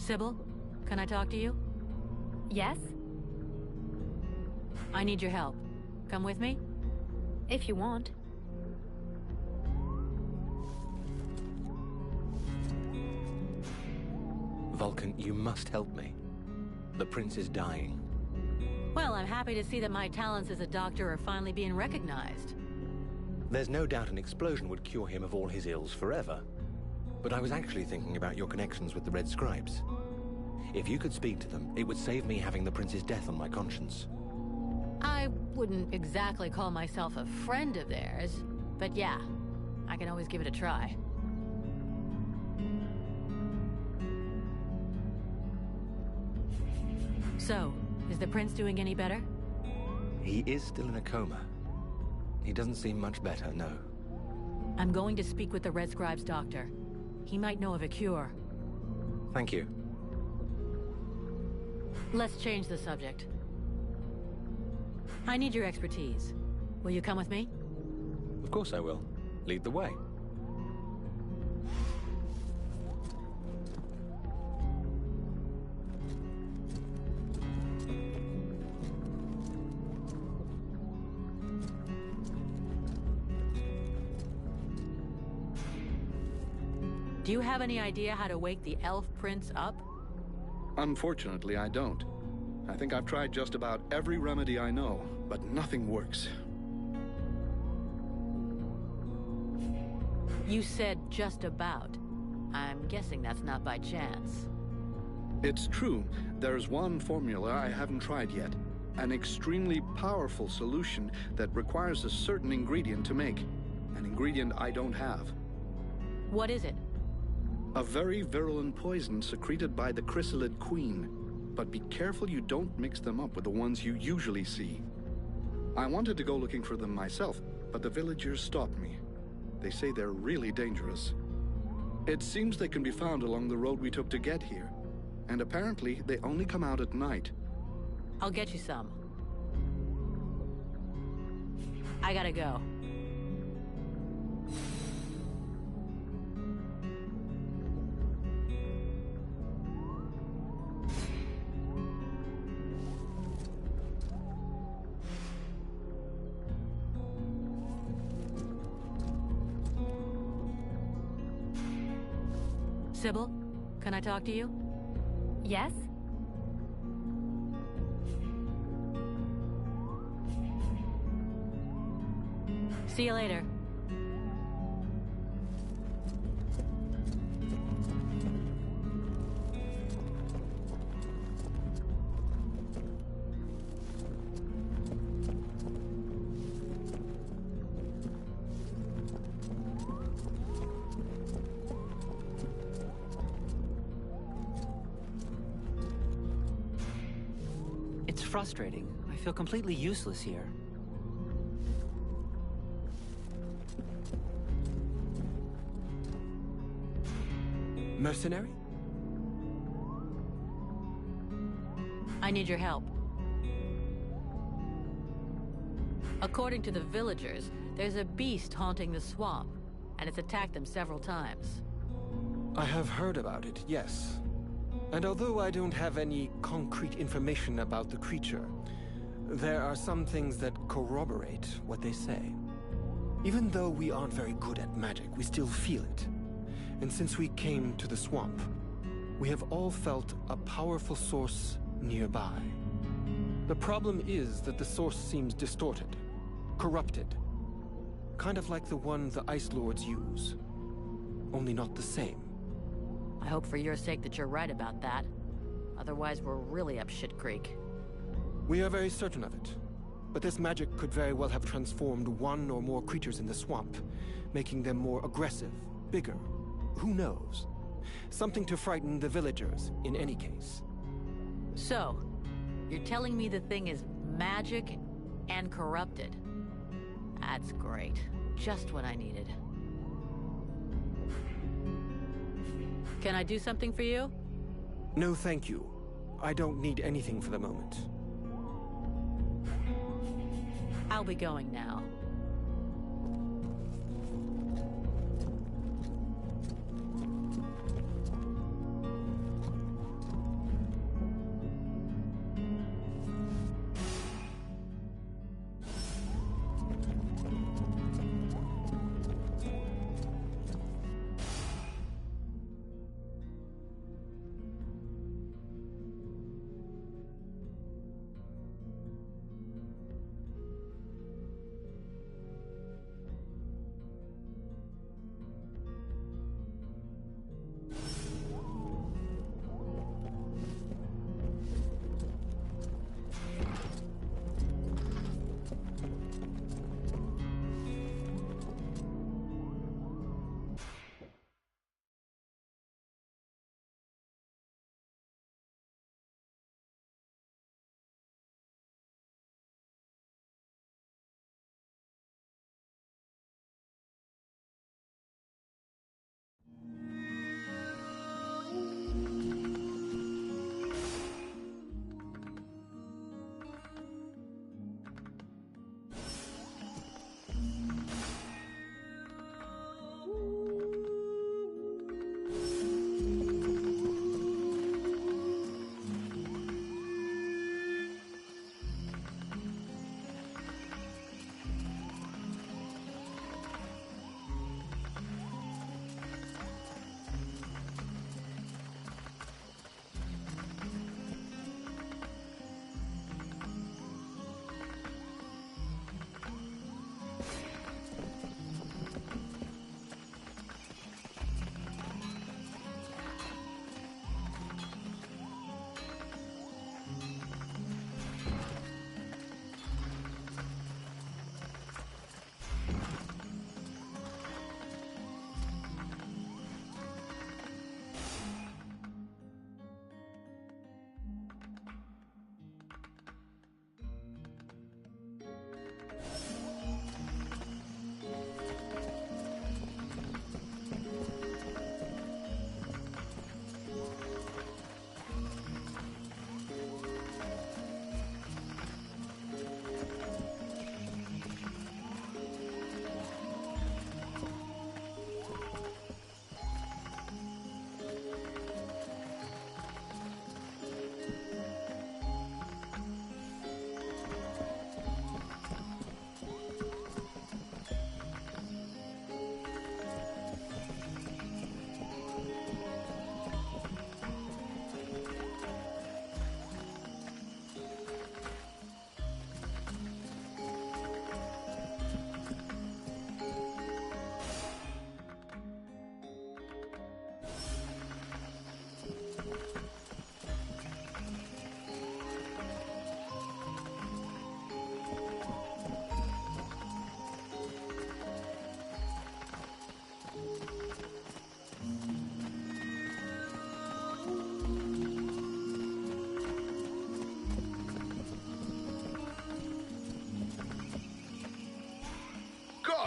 Sybil, can I talk to you? Yes? I need your help. Come with me? If you want. Vulcan, you must help me. The prince is dying. Well, I'm happy to see that my talents as a doctor are finally being recognized. There's no doubt an explosion would cure him of all his ills forever. But I was actually thinking about your connections with the Red Scribes. If you could speak to them, it would save me having the prince's death on my conscience. I wouldn't exactly call myself a friend of theirs, but yeah, I can always give it a try. So, is the prince doing any better? He is still in a coma. He doesn't seem much better, no. I'm going to speak with the Red Scribe's doctor. He might know of a cure. Thank you. Let's change the subject. I need your expertise. Will you come with me? Of course I will. Lead the way. Do you have any idea how to wake the elf prince up? Unfortunately, I don't. I think I've tried just about every remedy I know, but nothing works. You said just about. I'm guessing that's not by chance. It's true. There's one formula I haven't tried yet. An extremely powerful solution that requires a certain ingredient to make. An ingredient I don't have. What is it? A very virulent poison secreted by the chrysalid queen. But be careful you don't mix them up with the ones you usually see. I wanted to go looking for them myself, but the villagers stopped me. They say they're really dangerous. It seems they can be found along the road we took to get here. And apparently, they only come out at night. I'll get you some. I gotta go. Sybil, can I talk to you? Yes? See you later. It's frustrating. I feel completely useless here. Mercenary? I need your help. According to the villagers, there's a beast haunting the swamp, and it's attacked them several times. I have heard about it, yes. And although I don't have any concrete information about the creature, there are some things that corroborate what they say. Even though we aren't very good at magic, we still feel it. And since we came to the swamp, we have all felt a powerful source nearby. The problem is that the source seems distorted, corrupted. Kind of like the one the Ice Lords use. Only not the same. I hope for your sake that you're right about that. Otherwise, we're really up shit creek. We are very certain of it. But this magic could very well have transformed one or more creatures in the swamp, making them more aggressive, bigger. Who knows? Something to frighten the villagers, in any case. So, you're telling me the thing is magic and corrupted? That's great. Just what I needed. Can I do something for you? No, thank you. I don't need anything for the moment. I'll be going now.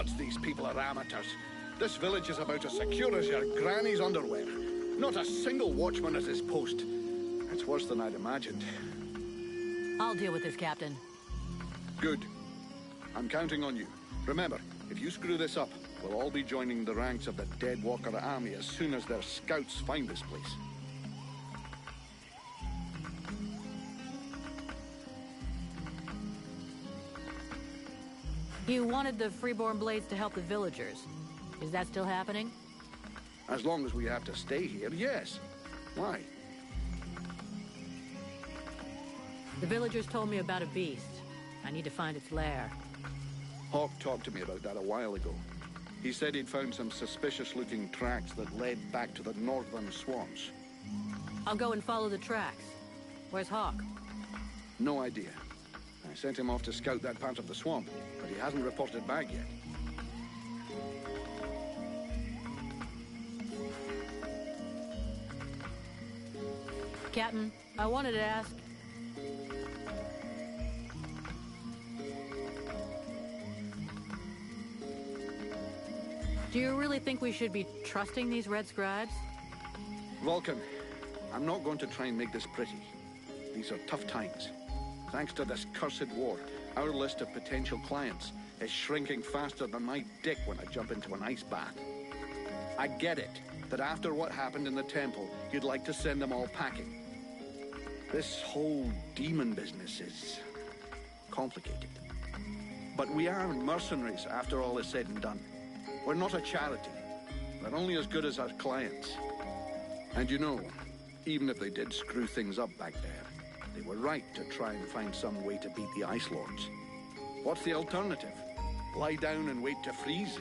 odds these people are amateurs. This village is about as secure as your granny's underwear. Not a single watchman at his post. It's worse than I'd imagined. I'll deal with this, Captain. Good. I'm counting on you. Remember, if you screw this up, we'll all be joining the ranks of the Dead Walker army as soon as their scouts find this place. You wanted the Freeborn Blades to help the villagers. Is that still happening? As long as we have to stay here, yes. Why? The villagers told me about a beast. I need to find its lair. Hawk talked to me about that a while ago. He said he'd found some suspicious-looking tracks that led back to the northern swamps. I'll go and follow the tracks. Where's Hawk? No idea. I sent him off to scout that part of the swamp, but he hasn't reported back yet. Captain, I wanted to ask... Do you really think we should be trusting these red scribes? Vulcan, I'm not going to try and make this pretty. These are tough times. Thanks to this cursed war, our list of potential clients is shrinking faster than my dick when I jump into an ice bath. I get it, that after what happened in the temple, you'd like to send them all packing. This whole demon business is complicated. But we are mercenaries after all is said and done. We're not a charity. We're only as good as our clients. And you know, even if they did screw things up back there, they were right to try and find some way to beat the Ice Lords. What's the alternative? Lie down and wait to freeze?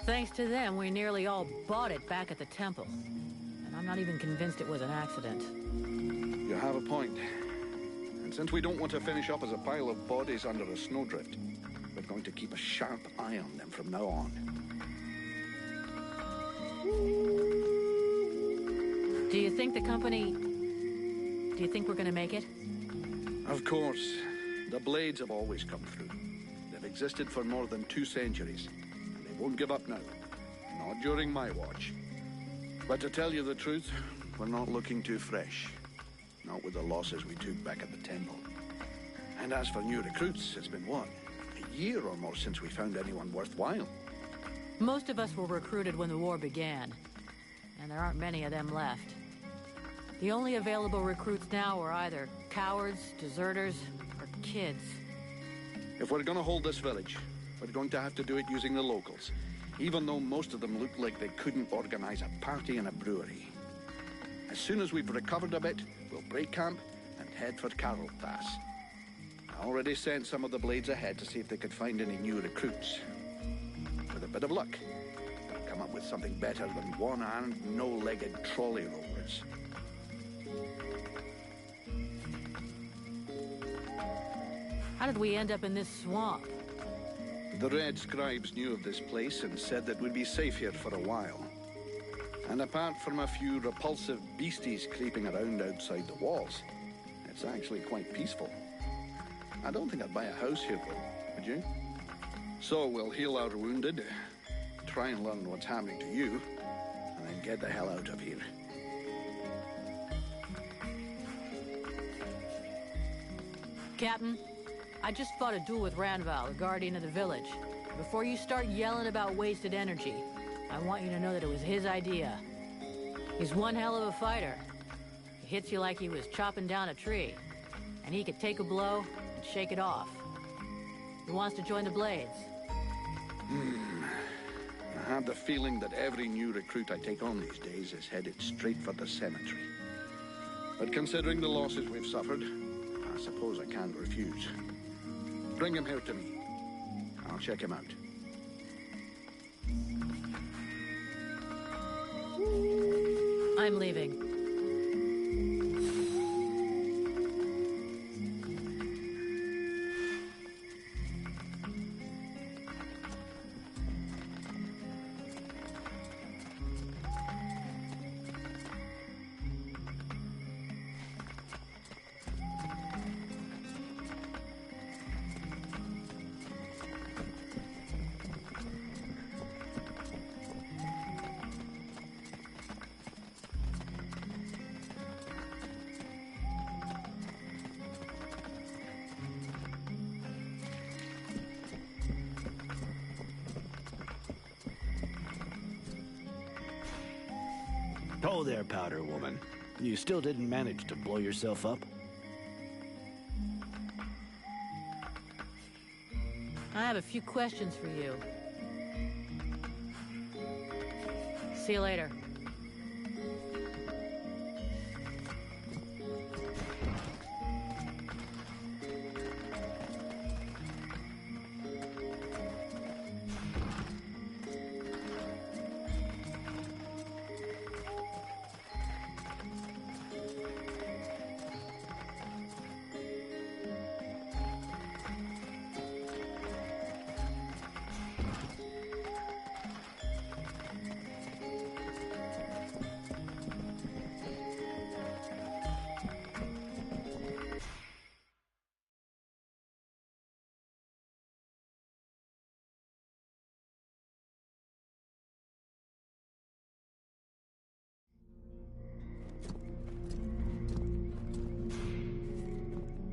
Thanks to them, we nearly all bought it back at the temple. And I'm not even convinced it was an accident. You have a point. And since we don't want to finish up as a pile of bodies under a snowdrift, we're going to keep a sharp eye on them from now on. Do you think the company... Do you think we're gonna make it? Of course. The Blades have always come through. They've existed for more than 2 centuries. And they won't give up now. Not during my watch. But to tell you the truth, we're not looking too fresh. Not with the losses we took back at the temple. And as for new recruits, it's been what? A year or more since we found anyone worthwhile. Most of us were recruited when the war began. And there aren't many of them left. The only available recruits now are either cowards, deserters, or kids. If we're gonna hold this village, we're going to have to do it using the locals. Even though most of them look like they couldn't organize a party in a brewery. As soon as we've recovered a bit, we'll break camp and head for Carroll Pass. I already sent some of the Blades ahead to see if they could find any new recruits. With a bit of luck, they'll come up with something better than one-armed, no-legged trolley rollers. How did we end up in this swamp? The Red Scribes knew of this place and said that we'd be safe here for a while. And apart from a few repulsive beasties creeping around outside the walls, it's actually quite peaceful. I don't think I'd buy a house here, though, would you? So we'll heal our wounded, try and learn what's happening to you, and then get the hell out of here. Captain, I just fought a duel with Ranval, the guardian of the village. Before you start yelling about wasted energy, I want you to know that it was his idea. He's one hell of a fighter. He hits you like he was chopping down a tree. And he could take a blow and shake it off. He wants to join the Blades. I have the feeling that every new recruit I take on these days is headed straight for the cemetery. But considering the losses we've suffered, I suppose I can't refuse. Bring him here to me. I'll check him out. I'm leaving. Oh there, Powder Woman. You still didn't manage to blow yourself up? I have a few questions for you. See you later.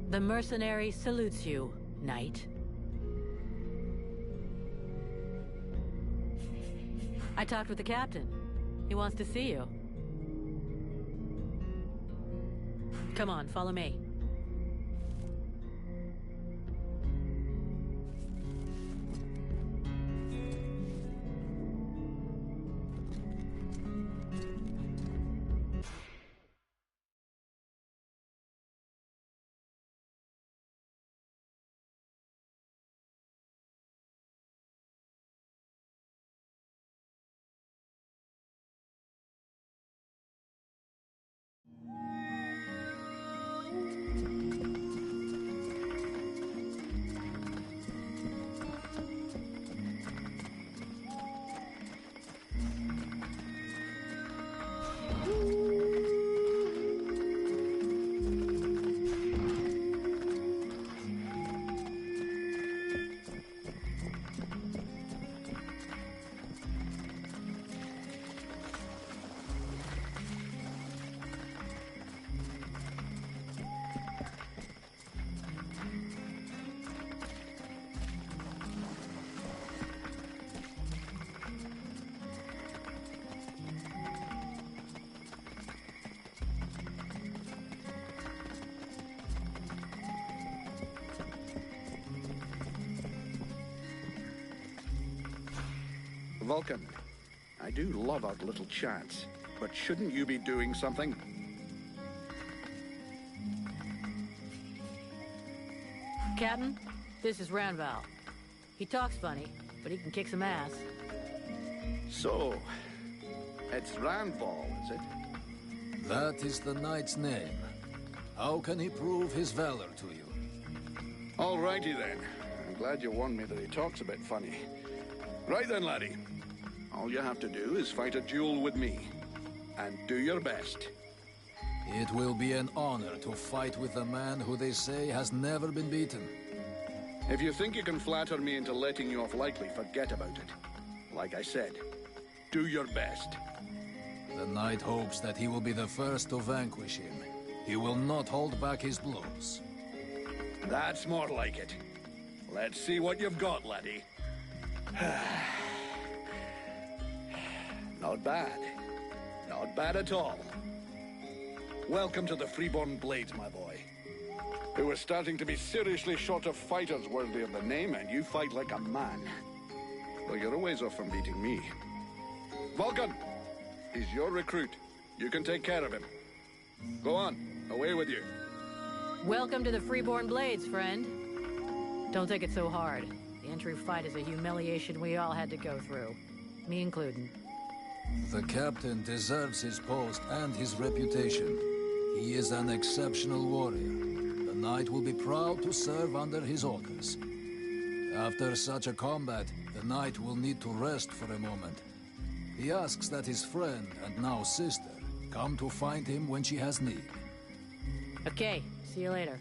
The mercenary salutes you, knight. I talked with the captain. He wants to see you. Come on, follow me. Vulcan, I do love our little chats, but shouldn't you be doing something? Captain, this is Ranval. He talks funny, but he can kick some ass. So, it's Ranval, is it? That is the knight's name. How can he prove his valor to you? Alrighty then. I'm glad you warned me that he talks a bit funny. Right then, laddie. All you have to do is fight a duel with me. And do your best. It will be an honor to fight with a man who they say has never been beaten. If you think you can flatter me into letting you off lightly, forget about it. Like I said, do your best. The knight hopes that he will be the first to vanquish him. He will not hold back his blows. That's more like it. Let's see what you've got, laddie. Not bad. Not bad at all. Welcome to the Freeborn Blades, my boy. We were starting to be seriously short of fighters worthy of the name, and you fight like a man. Though you're a ways off from beating me. Vulcan! He's your recruit. You can take care of him. Go on. Away with you. Welcome to the Freeborn Blades, friend. Don't take it so hard. The entry fight is a humiliation we all had to go through. Me included. The captain deserves his post and his reputation. He is an exceptional warrior. The knight will be proud to serve under his orders. After such a combat, the knight will need to rest for a moment. He asks that his friend, and now sister, come to find him when she has need. Okay, see you later.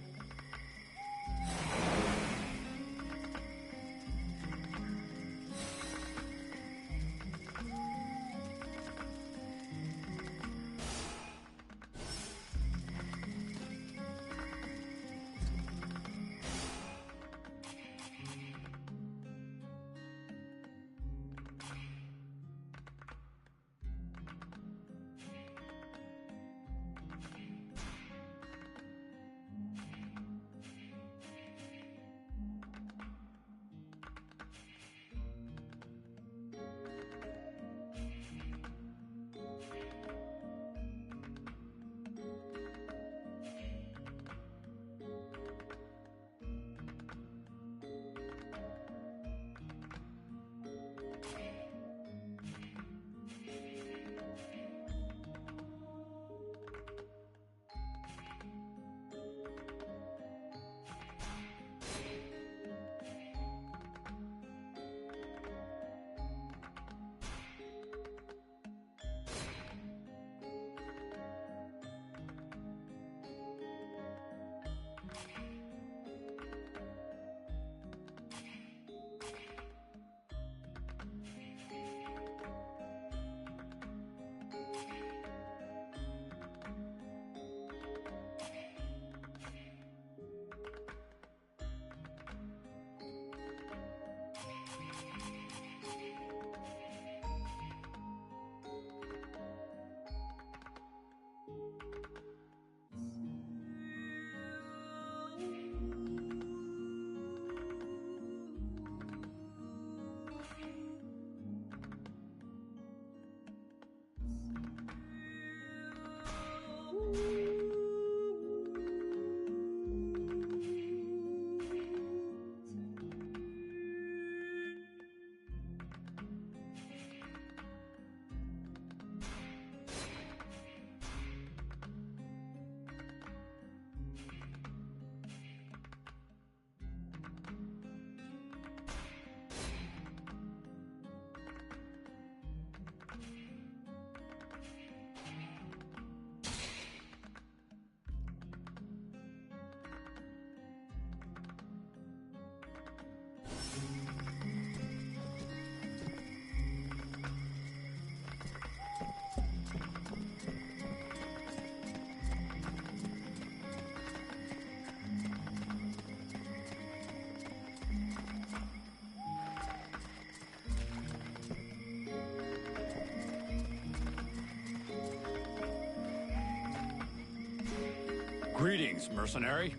mercenary.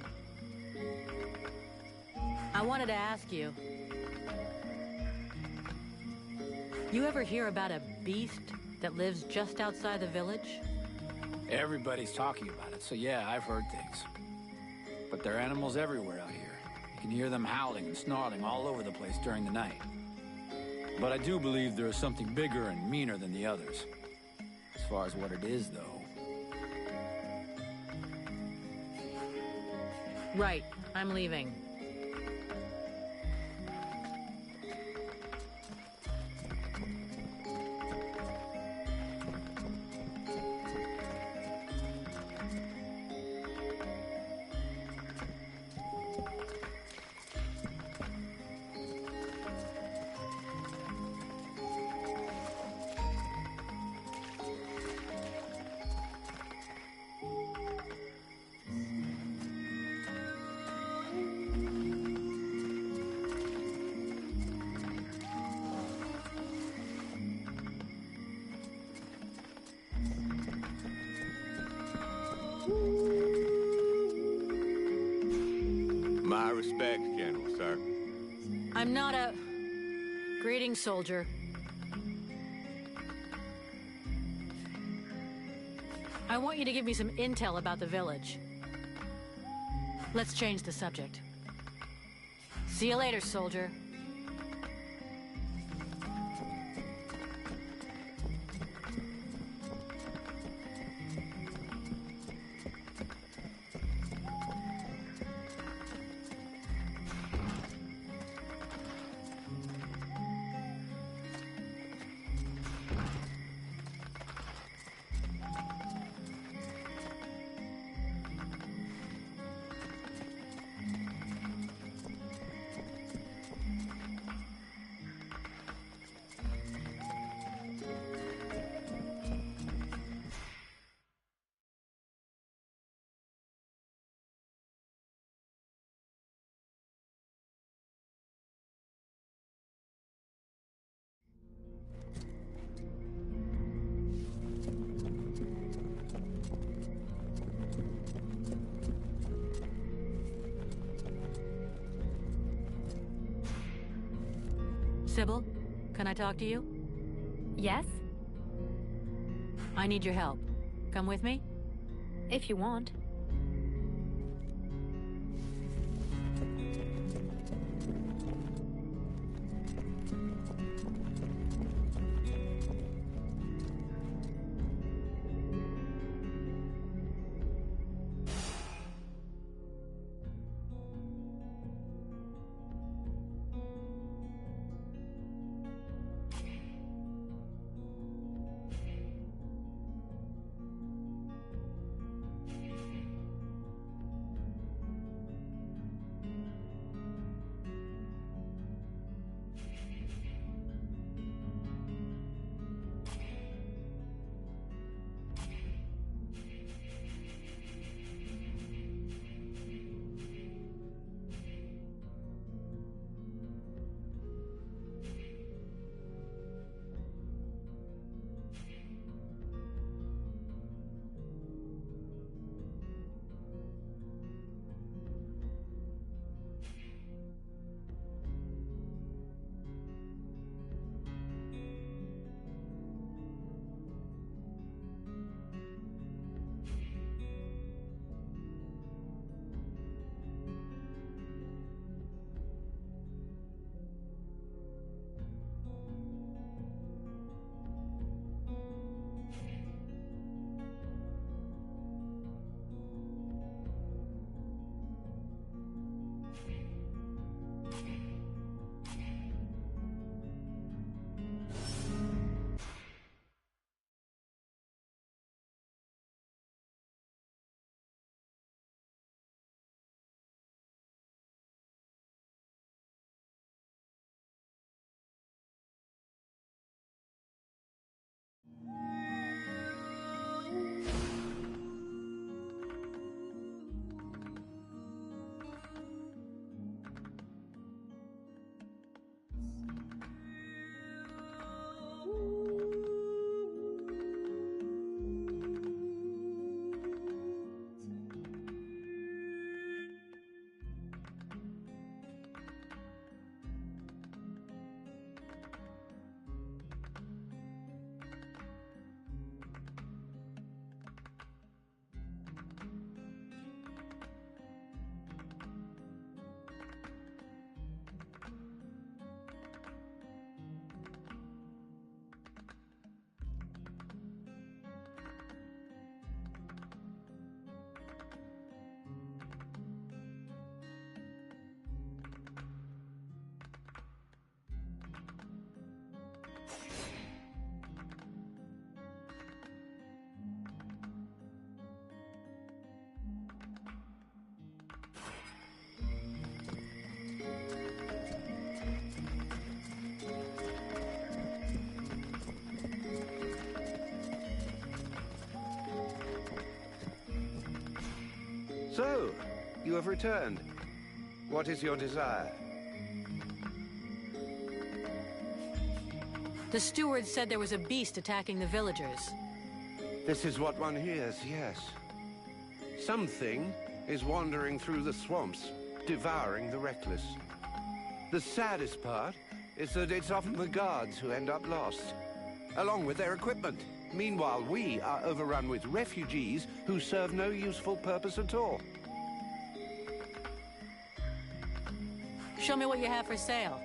I wanted to ask you. You ever hear about a beast that lives just outside the village? Everybody's talking about it, so yeah, I've heard things. But there are animals everywhere out here. You can hear them howling and snarling all over the place during the night. But I do believe there is something bigger and meaner than the others. As far as what it is, though. Right. I'm leaving. My respects, General, sir. I'm not a... Greetings, soldier. I want you to give me some intel about the village. Let's change the subject. See you later, soldier. Sybil, can I talk to you? Yes? I need your help. Come with me? If you want. So, you have returned. What is your desire? The steward said there was a beast attacking the villagers. This is what one hears, yes. Something is wandering through the swamps, devouring the reckless. The saddest part is that it's often the guards who end up lost, along with their equipment. Meanwhile, we are overrun with refugees who serve no useful purpose at all. Show me what you have for sale.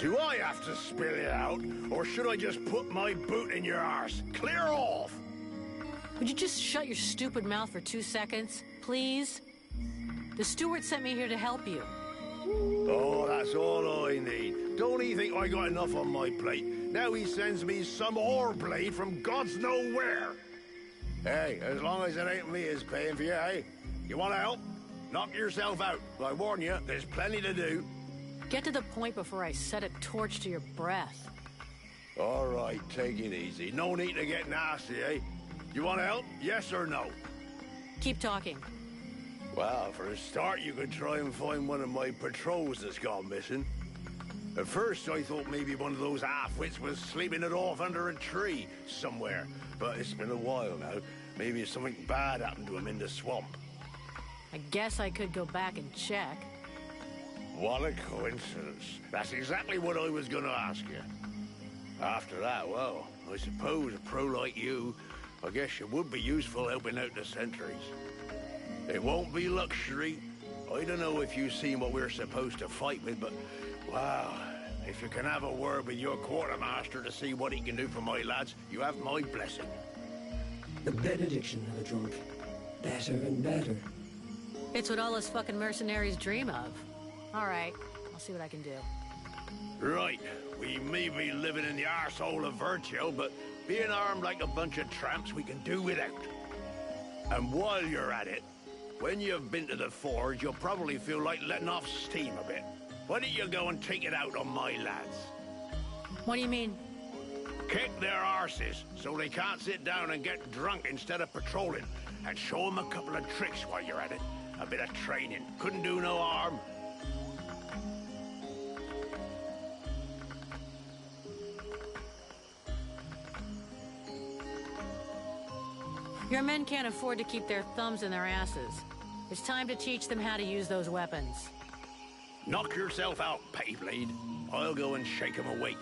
Do I have to spill it out, or should I just put my boot in your arse? Clear off! Would you just shut your stupid mouth for 2 seconds, please? The steward sent me here to help you. Oh, that's all I need. Don't he think I got enough on my plate? Now he sends me some ore blade from God's nowhere. Hey, as long as it ain't me is paying for you, hey? You want to help? Knock yourself out. But I warn you, there's plenty to do. Get to the point before I set a torch to your breath. All right, take it easy. No need to get nasty, eh? You want to help? Yes or no? Keep talking. Well, for a start, you could try and find one of my patrols that's gone missing. At first, I thought maybe one of those half-wits was sleeping it off under a tree somewhere. But it's been a while now. Maybe something bad happened to him in the swamp. I guess I could go back and check. What a coincidence. That's exactly what I was going to ask you. After that, well, I suppose a pro like you, I guess you would be useful helping out the sentries. It won't be luxury. I don't know if you've seen what we're supposed to fight with, but, wow, if you can have a word with your quartermaster to see what he can do for my lads, you have my blessing. The benediction of a drunk. Better and better. It's what all us fucking mercenaries dream of. All right, I'll see what I can do. Right, we may be living in the arsehole of Virtue, but being armed like a bunch of tramps, we can do without. And while you're at it, when you've been to the forge, you'll probably feel like letting off steam a bit. Why don't you go and take it out on my lads? What do you mean? Kick their arses so they can't sit down and get drunk instead of patrolling. And show them a couple of tricks while you're at it. A bit of training. Couldn't do no harm. Your men can't afford to keep their thumbs in their asses. It's time to teach them how to use those weapons. Knock yourself out, Petty Blade. I'll go and shake 'em awake.